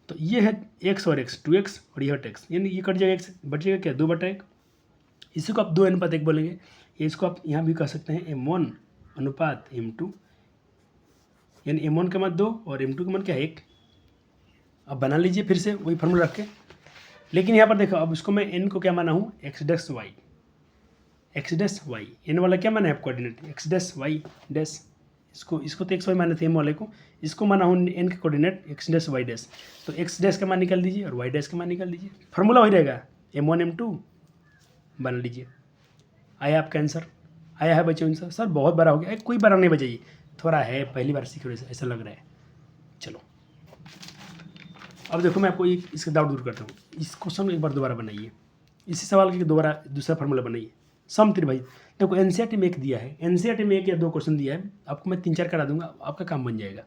तो ये है एक्स और एक्स, 2x और ये हट एक्स, यानी ये कट जाएगा एक्स, बचेगा क्या 2/1। इसी को आप 2:1 बोलेंगे। ये इसको आप यहाँ भी कह सकते हैं m1 अनुपात m2, यानी m1 का मान 2 और m2 का मान क्या है 1। अब बना लीजिए फिर से वही फार्मूला रख के, लेकिन यहाँ पर देखो अब इसको मैं n को क्या माना हूँ x डैश y, n वाला क्या माना है आप coordinate x dash y dash, इसको तो x y माने थे m वाले को, इसको माना हूँ n के coordinate x dash y dash. तो x डैश का मान निकाल दीजिए और y डैश का मान निकाल दीजिए, फार्मूला वही रहेगा m1 m2 बना लीजिए। आया आपका आंसर, आया है बच्चों आंसर। सर बहुत बड़ा हो गया, कोई बड़ा नहीं बचाइए, थोड़ा है पहली बार सीख रहे ऐसा लग रहा है। चलो अब देखो मैं आपको इसका डाउट दूर करता हूँ। इस क्वेश्चन एक बार दोबारा बनाइए, इसी सवाल के दोबारा दूसरा फार्मूला बनाइए। सम त्रिभाजित देखो एनसीईआरटी में एक दिया है, एनसीईआरटी में 1 या 2 क्वेश्चन दिया है, आपको मैं 3-4 करा दूंगा, आपका काम बन जाएगा।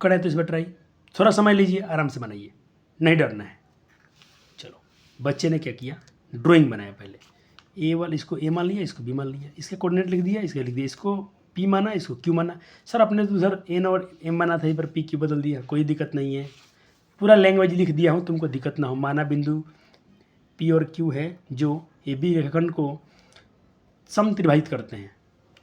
करा है तो इस बार ट्राई, थोड़ा समय लीजिए, आराम से बनाइए, नहीं डरना है। चलो बच्चे ने क्या किया, ड्राइंग बनाया पहले, ए वाला इसको ए मान लिया, इसको बी मान लिया, इसके कोऑर्डिनेट लिख दिया, इसका लिख दिया, इसको पी माना, इसको क्यू माना। सर अपने तो उधर एन और एम माना था, पर पी क्यू बदल दिया, कोई दिक्कत नहीं है, पूरा लैंग्वेज लिख दिया हूँ, तुमको दिक्कत ना हो। माना बिंदु पी और क्यू है जो ए बी रेखाखंड को समत्रिभाजित करते हैं,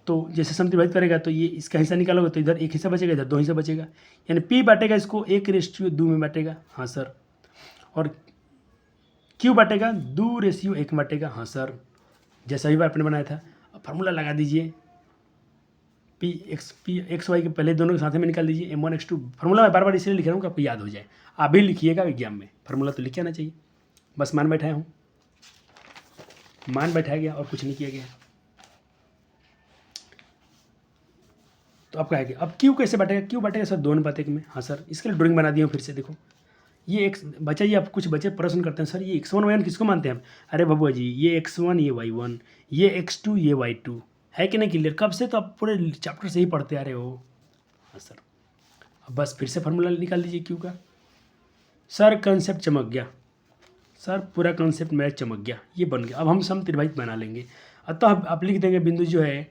तो जैसे समत्रिभाजित करेगा तो ये इसका हिस्सा निकालोगे तो इधर एक हिस्सा बचेगा, इधर 2 हिस्सा बचेगा, यानी पी बांटेगा इसको 1:2 में बांटेगा, हाँ सर, और क्यू बांटेगा 2:1 में बांटेगा, हाँ सर, जैसा भी बार आपने बनाया था। अब फार्मूला लगा दीजिए, पी एक्स वाई के पहले दोनों के साथ में निकाल दीजिए, m1 x2। फार्मूला मैं बार बार इसलिए लिख रहा हूँ कि आपको याद हो जाए, आप भी लिखिएगा एग्जाम में, फार्मूला तो लिख आना चाहिए। बस मान बैठाया हूँ, मान बैठाया गया और कुछ नहीं किया गया। तो आपका है कि अब क्यू कैसे बांटेगा, क्यू बांटेगा सर 2:1 में, हाँ सर, इसके लिए ड्राइंग बना दिया हूँ फिर से। देखो ये एक्स बचा, ये आप कुछ बच्चे प्रश्न करते हैं सर ये x1 y1 किसको मानते हैं आप, अरे बबुआ जी ये x1 ये y1 ये x2 ये y2 है कि नहीं क्लियर, कब से तो आप पूरे चैप्टर से ही पढ़ते आ रहे हो। हाँ सर, अब बस फिर से फार्मूला निकाल लीजिए क्यू का। सर कंसेप्ट चमक गया, सर पूरा कंसेप्ट मेरा चमक गया, ये बन गया। अब हम समत्रिभाजित बना लेंगे। अतः आप लिख देंगे बिंदु जो है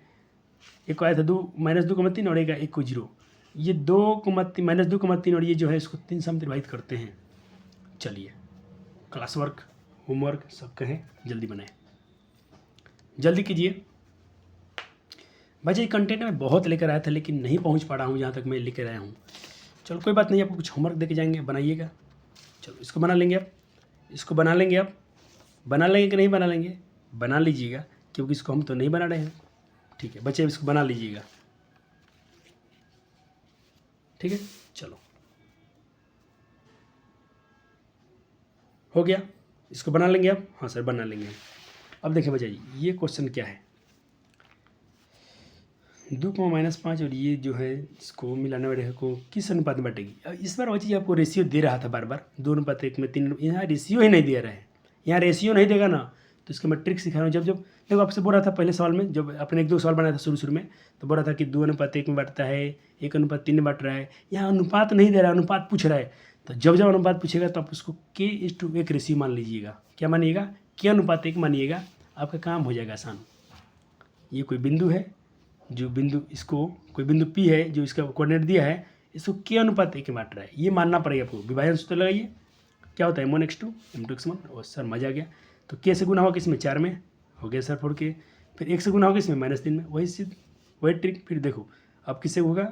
एक आया था 2-2,3 और एक 1,0, ये 2,-2,3 और ये जो है इसको 3 समत्रिभाजित करते हैं। चलिए क्लास वर्क होमवर्क सब कहें जल्दी बनाएं, जल्दी कीजिए। बच्चे कंटेंट में बहुत लेकर आया था लेकिन नहीं पहुंच पा रहा हूं जहां तक मैं लेकर आया हूं। चलो कोई बात नहीं, आपको कुछ होमवर्क देके जाएंगे, बनाइएगा। चलो इसको बना लेंगे आप, इसको बना लेंगे आप, बना लेंगे कि नहीं बना लेंगे, बना लीजिएगा, क्योंकि इसको हम तो नहीं बना रहे हैं। ठीक है बच्चे, इसको बना लीजिएगा, ठीक है। चलो हो गया, इसको बना लेंगे आप, हाँ सर बना लेंगे। अब देखिए बच्चा जी ये क्वेश्चन क्या है, 2,-5 और ये जो है इसको मिलाने वाले को किस अनुपात में बांटेगी। इस बार बच्चे आपको रेशियो दे रहा था बार बार 2:1 में 3, यहाँ रेशियो ही नहीं दे रहा है। यहाँ रेशियो नहीं देगा ना तो इसका मैं ट्रिक सिखा रहा हूँ। जब देखो आपसे बोल रहा था पहले सवाल में, जब आपने 1-2 सवाल बनाया था शुरू में, तो बोल रहा था कि 2:1 में बांटता है, 1:3 में बांट रहा है। यहाँ अनुपात नहीं दे रहा है, अनुपात पूछ रहा है। तो जब अनुपात पूछेगा तो आप उसको k:1 रेशियो मान लीजिएगा। क्या मानिएगा, k:1 मानिएगा, आपका काम हो जाएगा आसान। ये कोई बिंदु है, जो बिंदु इसको कोई बिंदु P है जो इसका कोऑर्डिनेट दिया है, इसको k:1 में बांट रहा है, ये मानना पड़ेगा आपको। विभाजन सूत्र लगाइए, क्या होता है m1 x2 m2 x1। और सर मजा आ गया, तो k से गुना होगा इसमें 4 में, हो गया सर 4k, फिर 1 से गुना होगा इसमें -3 में, वही सिद्ध वही ट्रिक। फिर देखो अब किससे होगा,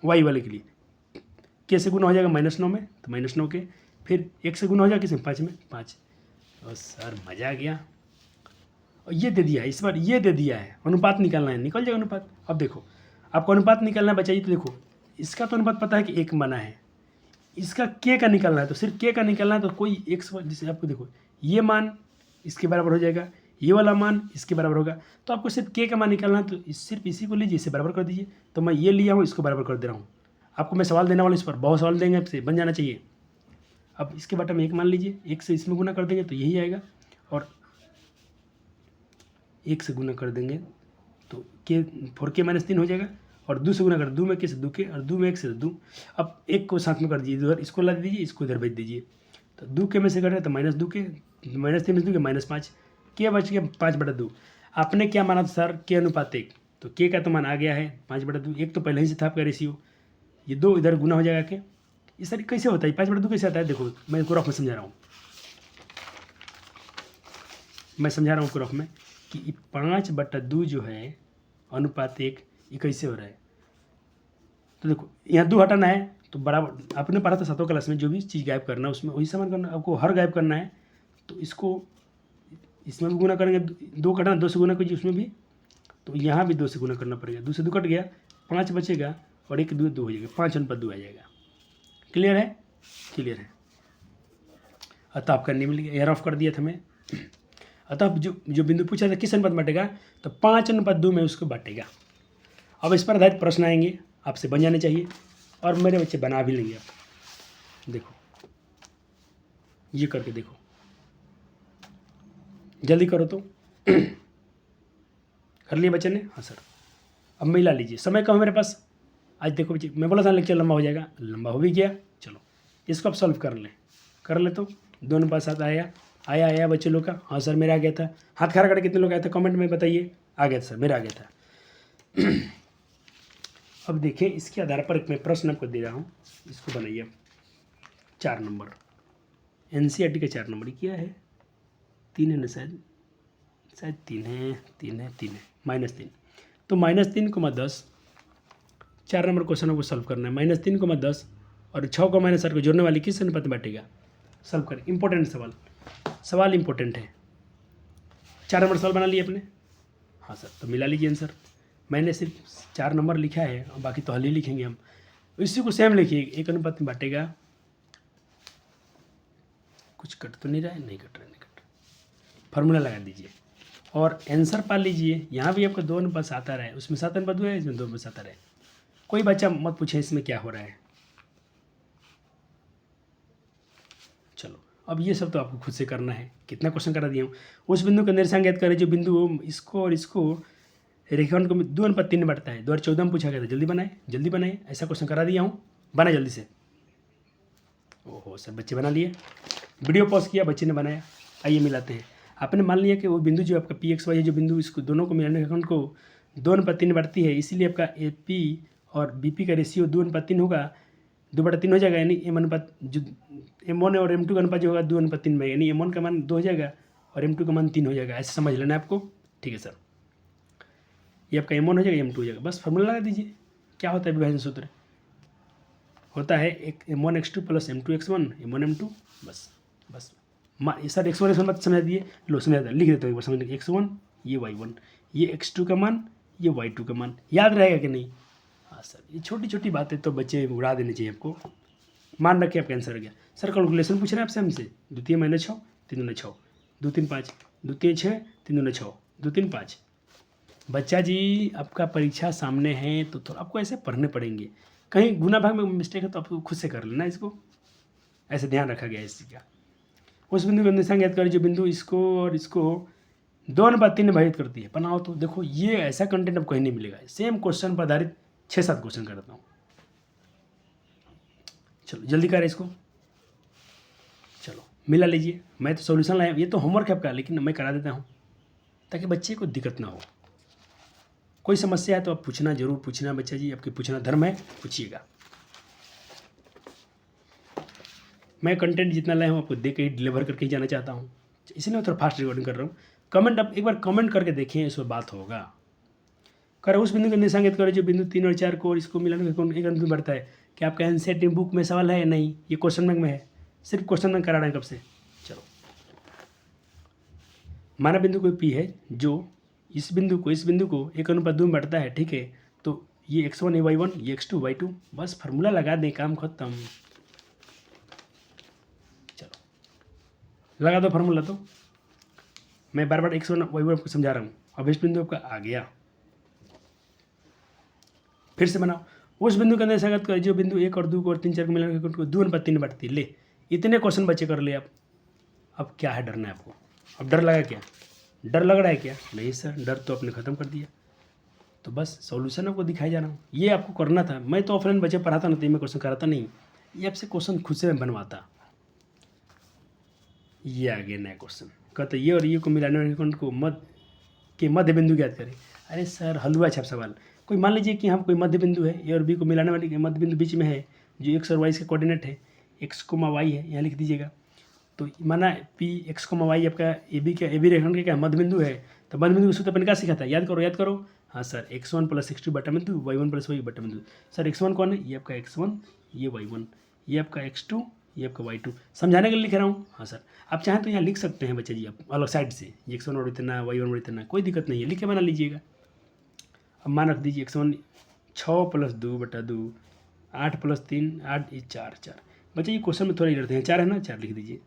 y वाले के लिए k से गुना हो जाएगा -9 में, तो -9k, फिर 1 से गुना हो जाएगा किसमें 5 में 5। और सर मजा आ गया, और ये दे दिया है, इस बार ये दे दिया है, अनुपात निकालना है, निकल जाएगा अनुपात। अब देखो आपको अनुपात निकालना है बचाइए, तो देखो इसका तो अनुपात पता है कि 1 बना है, इसका k का निकालना है, तो सिर्फ k का निकालना है। तो कोई x जैसे आपको देखो ये मान इसके बराबर हो जाएगा, ये वाला मान इसके बराबर होगा। तो आपको सिर्फ के का मान निकालना है, तो सिर्फ इसी को लीजिए, इसे बराबर कर दीजिए। तो मैं ये लिया हूँ, इसको बराबर कर दे रहा हूँ। आपको मैं सवाल देने वाला इस पर, बहुत सवाल देंगे आपसे, बन जाना चाहिए। अब इसके बटा में 1 मान लीजिए, 1 से इसमें गुना कर देंगे तो यही आएगा, और 1 से गुना कर देंगे तो के 4k-3 हो जाएगा, और 2 से गुना कर 2 में के से 2 के, और 2 में 1 से 2। अब 1 को साथ में कर दीजिए, इधर इसको ला दीजिए, इसको इधर भेज दीजिए। तो 2 के में से कर रहे हैं तो -2 के, -3 में से 2 के -5 के बच गया 5/2। आपने क्या माना था सर, के अनुपात 1, तो के का तो मान आ गया है 5/2। 1 तो पहले ही से था आपका रेशियो, ये 2 इधर गुना हो जाएगा के। इस तरीके कैसे होता है 5/2 कैसे आता है? देखो मैं ग्राफ में समझा रहा हूँ, ग्राफ में कि 5/2 जो है अनुपात 1, ये कैसे हो रहा है। तो देखो यहाँ 2 हटाना है, तो बराबर आपने पढ़ा था 7वीं क्लास में, जो भी चीज़ गायब करना है उसमें वही समान करना, आपको हर गायब करना है। तो इसको इसमें भी गुना करेंगे, 2 कटना, 2 से गुना कीजिए उसमें भी, तो यहाँ भी 2 से गुना करना पड़ेगा। 2 से 2 कट गया, 5 बचेगा, और 1 2 हो जाएगा, 5/2 आ जाएगा। क्लियर है? क्लियर है। अतः आपका नहीं मिल गया, एयर ऑफ कर दिया था मैं। अतः जो बिंदु पूछा था किस अनुपात में बांटेगा, तो 5/2 में उसको बांटेगा। अब इस पर आधारित प्रश्न आएंगे, आपसे बन जाने चाहिए, और मेरे बच्चे बना भी लेंगे। आप देखो, ये करके देखो, जल्दी करो। तो कर लिए बच्चे ने? हाँ सर। अब मिला लीजिए, समय कम है मेरे पास आज। देखो बच्चे, मैं बोला था लेक्चर लंबा हो जाएगा, लंबा हो भी गया। चलो इसको आप सॉल्व कर ले। तो 2 अनुपात 7 आया बच्चे लोग का। हाँ सर मेरा आ गया था। हाथ खड़ा करके कितने लोग आए थे कमेंट में बताइए। आ गया था सर, मेरा आ गया था। अब देखें, इसके आधार पर मैं प्रश्न आपको दे रहा हूँ, इसको बनाइए। 4 नंबर NCERT का 4 नंबर क्या है, 3 है ना, शायद 3 है, -3। तो -3, 10, 4 नंबर क्वेश्चन को सॉल्व करना है। -3, 10 और 6 को -8 को जोड़ने वाली किस अनुपात में बांटेगा? सॉल्व करें। इंपॉर्टेंट सवाल इंपॉर्टेंट है। 4 नंबर सवाल बना लिए अपने? हाँ सर। तो मिला लीजिए आंसर। मैंने सिर्फ 4 नंबर लिखा है, और बाकी तो हल ही लिखेंगे हम। इसी को सेम लिखिए, 1 अनुपात में बांटेगा। कुछ कट तो नहीं रहा है? नहीं कट रहा। फार्मूला लगा दीजिए और आंसर पा लीजिए। यहाँ भी आपको 2 अनुपात आता रहा है, उसमें 7/2 है, इसमें 2 अनुपात आता रहा है। कोई बच्चा मत पूछे इसमें क्या हो रहा है। चलो अब ये सब तो आपको खुद से करना है। कितना क्वेश्चन करा दिया हूँ। उस बिंदु का निर्देशांक ज्ञात करें जो बिंदु इसको और इसको रेखाखंड को 2:3 में बांटता है। 2014 में पूछा गया था। जल्दी बनाए। ऐसा क्वेश्चन करा दिया हूँ, बनाए जल्दी से। ओहो सर, बच्चे बना लिए। वीडियो पॉज किया, बच्चे ने बनाया। आइए मिलाते हैं। आपने मान लिया कि वो बिंदु जो आपका PXY है, जो बिंदु इसको दोनों को मिलाने रेखाखंड को 2:3 बढ़ती है, इसीलिए आपका AP और BP का रेशियो 2:3 होगा। 2/3 हो जाएगा, यानी M अनुपात जो M1 और M2 का अनुपात जो होगा 2:3 में, यानी M1 का मान 2 हो जाएगा और M2 का मान 3 हो जाएगा। ऐसे समझ लेना आपको। ठीक है सर, ये आपका M1 हो जाएगा, M2 हो जाएगा। बस फार्मूला लगा दीजिए। क्या होता है विभाजन सूत्र? होता है एक M1x2 + M2x1 M1 M2। बस सर x1 मत समझा दिए, लो समझा दिया, लिख देता हूँ एक बार समझ लीजिए। x1 ये y1, ये x2 का मान, ये y2 का मान। याद रहेगा कि नहीं? हाँ सर, ये छोटी छोटी बातें तो बच्चे उड़ा देनी चाहिए आपको। मान रखे आपका आंसर हो गया। सर कैलकुलेशन पूछ रहे हैं आपसे हमसे। 2 × 6 3 × 6 2 3 5 2 3 6 3 6 2 3 5। बच्चा जी आपका परीक्षा सामने है, तो थोड़ा आपको ऐसे पढ़ने पड़ेंगे। कहीं गुना भाग में मिस्टेक है तो आपको खुद से कर लेना इसको। ऐसे ध्यान रखा गया है इस चीज़ का। उस बिंदु का निर्देशांक ज्ञात करें जो बिंदु इसको और इसको 2:3 में विभाजित करती है। बनाओ तो देखो, ये ऐसा कंटेंट आपको कहीं नहीं मिलेगा। सेम क्वेश्चन पर आधारित 6-7 क्वेश्चन करता हूँ। चलो जल्दी करें इसको। चलो मिला लीजिए। मैं तो सॉल्यूशन लाया, ये तो होमवर्क है आपका, लेकिन मैं करा देता हूँ ताकि बच्चे को दिक्कत ना हो। कोई समस्या है तो आप पूछना, जरूर पूछना बच्चा जी, आपके पूछना धर्म है, पूछिएगा। मैं कंटेंट जितना लाया हूँ आपको दे के ही डिलीवर करके ही जाना चाहता हूँ, इसलिए मैं थोड़ा फास्ट रिकॉर्डिंग कर रहा हूँ। कमेंट आप एक बार कमेंट करके देखें, इस पर बात होगा। कर उस बिंदु का निर्देशांक ज्ञात करें जो बिंदु 3 और 4 को और इसको मिलाने का एक अंत में बढ़ता है। क्या आपका NCERT बुक में सवाल है या नहीं? ये क्वेश्चन बैंक में है, सिर्फ क्वेश्चन बैंक करा रहे हैं कब से। चलो, माना बिंदु कोई P है जो इस बिंदु को 1:2 में बढ़ता है। ठीक है, तो ये x1 ये y1, ये x2 y2। बस फार्मूला लगा दें, काम खत्म। चलो लगा दो फार्मूला। तो मैं बार बार x1 y1 आपको समझा रहा हूँ। अभिष्ट बिंदु आपका आ गया, फिर से बनाओ। उस बिंदु के अंदर संगत कर जो बिंदु 1 और 2 को और 3 4 को मिलाकर को 2/3 बांटती। ले इतने क्वेश्चन बच्चे कर ले आप। अब क्या है डरना है आपको? अब डर लगा क्या? डर लग रहा है क्या? नहीं सर, डर तो आपने ख़त्म कर दिया। तो बस सॉल्यूशन आपको दिखाई जा रहा हूँ, ये आपको करना था। मैं तो ऑफलाइन बच्चे पढ़ाता नहीं, मैं क्वेश्चन कराता नहीं, ये आपसे क्वेश्चन खुद से मैं बनवाता। ये आ गया नया क्वेश्चन, कहते ये और ये को मिलाने वाले को मध्य बिंदु ज्ञात करें। अरे सर हलवा छाप सवाल। कोई मान लीजिए कि हम कोई मध्य बिंदु है, ए और बी को मिलाने वाले मध्य बिंदु बीच में है, जो एक्स और वाई इसका कोऑर्डिनेट है, एक्स कोमा वाई है, यहाँ लिख दीजिएगा। तो माना पी एक्स कोमा वाई आपका ए बी रेखाखंड का क्या मध्य बिंदु है। तो मध्य बिंदु सूत्र अपन क्या सीखा था, याद करो। हाँ सर, x1 + x2 बटा बिंदु, y1 + y बटा बिंदु। सर x1 कौन है? ये आपका x1, ये y1, ये आपका x2, ये आपका y2। समझाने के लिए लिख रहा हूँ। हाँ सर, आप चाहें तो यहाँ लिख सकते हैं बच्चे जी, आप अलग साइड से x1 और इतना, y1 और इतना, कोई दिक्कत नहीं है, लिख के बना लीजिएगा। अब मान रख दीजिए x1 6 + 2 बटा 2, 8 + 3 8, ये 4 बच्चे ये क्वेश्चन में थोड़ा ही डरते हैं। 4 है ना, 4 लिख दीजिए,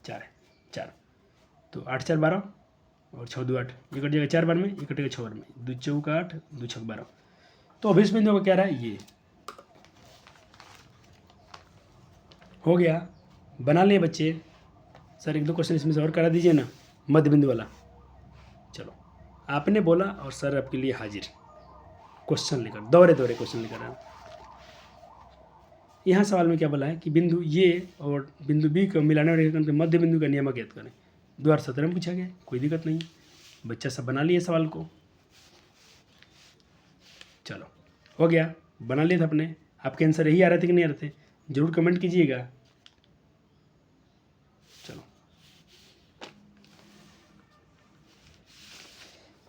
4 है 4। तो 8 4 12 और 6 2 8, ये कट जाएगा 4 बार में, ये कटेगा 6 बार में, 2 4 8, 2 6 12। तो अभिष्ट बिंदु का क्या रहा है, ये हो गया। बना लिए बच्चे। सर 1-2 क्वेश्चन इसमें से और करा दीजिए ना, मध्य बिंदु वाला। चलो, आपने बोला और सर आपके लिए हाजिर, क्वेश्चन लेकर, दोहरे क्वेश्चन लेकर आए। यहाँ सवाल में क्या बोला है कि बिंदु ये और बिंदु बी को मिलाने वाले मध्य बिंदु का नियम ज्ञात करें। 2017 में पूछा गया, कोई दिक्कत नहीं, बच्चा सब बना लिया सवाल को। चलो हो गया, बना लिया था अपने। आपके आंसर यही आ रहे थे कि नहीं आ रहे थे, जरूर कमेंट कीजिएगा। चलो,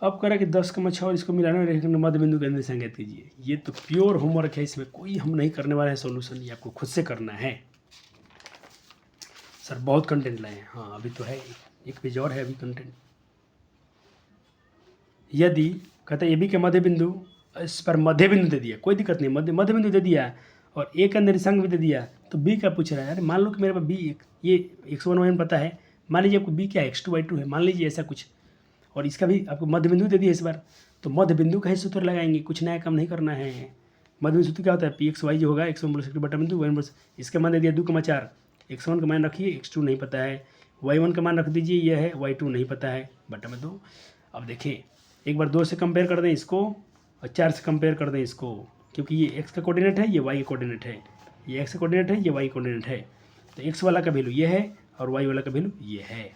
अब करा कि 10,6 और इसको मिलाने वाले मध्य बिंदु के अंदर संज्ञात कीजिए। ये तो प्योर होमवर्क है, इसमें कोई हम नहीं करने वाले हैं सॉल्यूशन, ये आपको खुद से करना है। सर बहुत कंटेंट लाए हैं। हाँ अभी तो है, एक पेज और है अभी कंटेंट। यदि कहते ए बी के मध्य बिंदु, इस पर मध्य बिंदु दे दिया, कोई दिक्कत नहीं, मध्य बिंदु दे दिया और ए का निर्देशांक भी दे दिया, तो बी का पूछ रहा है। अरे मान लो कि मेरे पास बी ये x1 y1 पता है, मान लीजिए आपको बी क्या है, x2 y2 है, मान लीजिए ऐसा कुछ, और इसका भी आपको मध्य बिंदु दे दिया इस बार। तो मध्य बिंदु का ही सूत्र लगाएंगे, कुछ नया काम नहीं करना है। मध्य बिंदु सूत्र क्या होता है, पी एक्स वाई जो होगा, x1 + x2 बटा बिंदु, y1 + इसका मान दे दिया 2,4, x1 का मान रखिए, x2 नहीं पता है, y1 का मान रख दीजिए, यह है, y2 नहीं पता है, बटा में 2। अब देखिए एक बार 2 से कंपेयर कर दें इसको और 4 से कंपेयर कर दें इसको, क्योंकि ये x का कोऑर्डिनेट है, ये y का कोऑर्डिनेट है, ये x का कोऑर्डिनेट है, ये y का कोऑर्डिनेट है। तो x वाला का वैल्यू ये है और y वाला का वैल्यू ये है।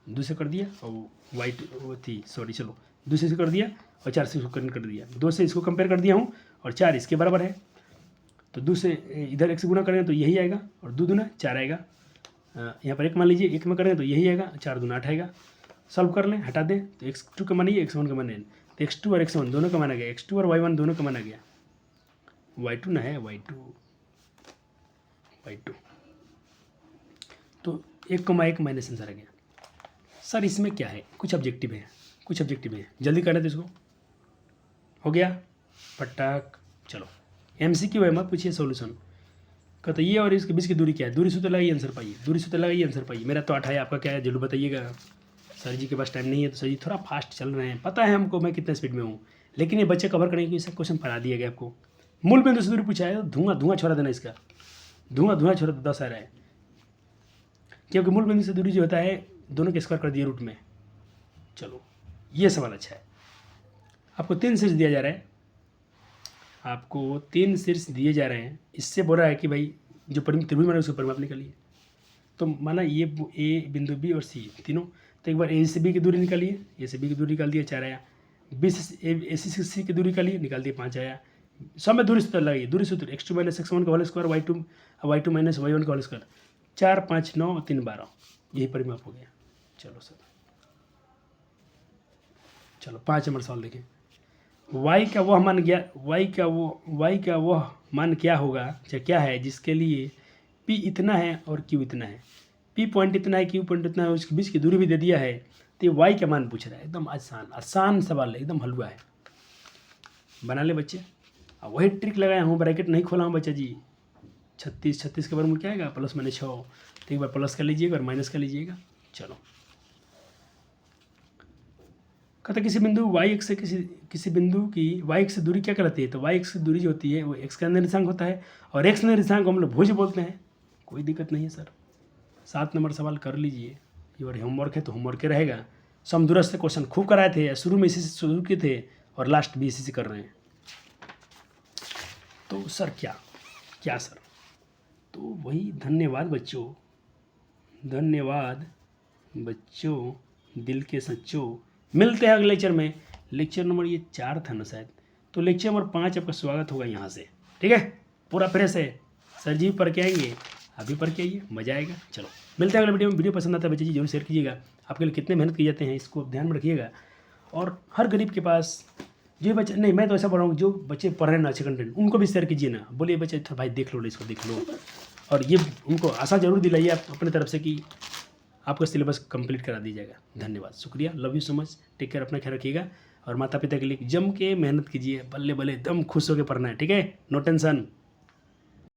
2 से कर दिया और y2 थी, सॉरी, चलो 2 से कर दिया और 4 से इसको कर दिया, 2 से इसको कंपेयर कर दिया हूँ और 4 इसके बराबर है। तो 2 से इधर 1 से गुना करेंगे तो यही आएगा और 2 दूना 4 आएगा। यहाँ पर 1 मान लीजिए, 1 में करेंगे तो यही आएगा, 4 दूना 8 आएगा। सॉल्व कर लें, हटा दें, तो x2 का मान ये, x1 का मान है, तो x2 और x1 दोनों का मान आ गया, x2 और y1 दोनों का मान आ गया, y2 ना है, y2। तो 1,1 माइनस आंसर आ गया। सर इसमें क्या है, कुछ ऑब्जेक्टिव है, जल्दी करना तो इसको। हो गया पटाक। चलो MCQ है, मत पूछिए सॉल्यूशन। कहते ये और इसके बीच की दूरी क्या है, दूरी सूत्र लगाइए आंसर पाइए। मेरा तो 8 है, आपका क्या है जरूर बताइएगा। सर जी के पास टाइम नहीं है, तो सर जी थोड़ा फास्ट चल रहे हैं, पता है हमको मैं कितना स्पीड में हूँ, लेकिन ये बच्चे कवर करने के लिए सब क्वेश्चन पढ़ा दिया गया आपको। मूल बिंदु से दूरी पूछा है, धुआं छोड़ा देना इसका, धुआं छोड़ा 10 आ रहा है, क्योंकि मूल बिंदु से दूरी जो होता है दोनों के स्क्वायर कर दिए रूट में। चलो ये सवाल अच्छा है। आपको 3 शीर्ष दिया जा रहा है, इससे बोल रहा है कि भाई जो त्रिभुज बना उसके परिमाप निकालिए। तो माना ये ए बिंदु बी और सी तीनों, तो एक बार ए से बी की दूरी निकालिए, ए से बी की दूरी निकाल दिया 4 आया, बी से ए से सी की दूरी निकालिए, निकाल दिया 5 आया। सब में दूरी सूत्र लगाइए, दूरी सूत्र x2 - x1 का होल स्क्वायर, y2 - y1 का होल स्क्वायर, 4 5 9 3 12, यही परिमाप हो गया। चलो सर, चलो 5 नंबर सवाल देखें। y का वह मान क्या होगा, क्या है जिसके लिए p इतना है और q इतना है, p पॉइंट इतना है, q पॉइंट इतना है, उसके बीच की दूरी भी दे दिया है, तो ये y का मान पूछ रहा है। एकदम आसान सवाल है, एकदम हलवा है। बना ले बच्चे। अब वही ट्रिक लगाया हूँ, ब्रैकेट नहीं खोला हूँ बच्चा जी। 36 के वर्गमूल क्या आएगा, +-6, तो एक बार प्लस कर लीजिएगा और माइनस कर लीजिएगा। चलो कहते किसी बिंदु y x से किसी बिंदु की y x से दूरी क्या कहलाती है? तो y x की दूरी जो होती है वो x का निर्देशांक होता है, और x निर्देशांक को हम लोग भुज बोलते हैं। कोई दिक्कत नहीं है सर। 7 नंबर सवाल कर लीजिए, ये और होमवर्क है तो होमवर्क ही रहेगा। समदूरस्थ से क्वेश्चन खूब कराए थे, शुरू में इसी से शुरू किए थे और लास्ट भी इसी से कर रहे हैं। तो सर क्या सर? तो वही धन्यवाद बच्चों, दिल के सच्चों। मिलते हैं अगले लेक्चर में। लेक्चर नंबर ये 4 था ना शायद, तो लेक्चर नंबर 5 आपका स्वागत होगा यहाँ से, ठीक है? पूरा फ्रेश है, सर जी पढ़ के आएंगे, अभी पढ़ के आइए, मज़ा आएगा। चलो मिलते हैं अगले वीडियो में। वीडियो पसंद आता है बच्चे जी जरूर शेयर कीजिएगा, आपके लिए कितने मेहनत की जाते हैं इसको ध्यान में रखिएगा। और हर गरीब के पास जो बच्चे, नहीं मैं तो ऐसा बोल रहा हूँ, जो बच्चे पढ़ रहे हैं ना अच्छे कंटेंट, उनको भी शेयर कीजिए ना, बोलिए बच्चे तो भाई देख लो, इसको देख लो, और ये उनको आशा जरूर दिलाइए आप अपनी तरफ से कि आपका सिलेबस कंप्लीट करा दी जाएगा। धन्यवाद, शुक्रिया, love you so much, take care, अपना ख्याल रखिएगा, और माता पिता के लिए जम के मेहनत कीजिए, बल्ले बल्ले एकदम खुश होकर पढ़ना है, ठीक है? No tension.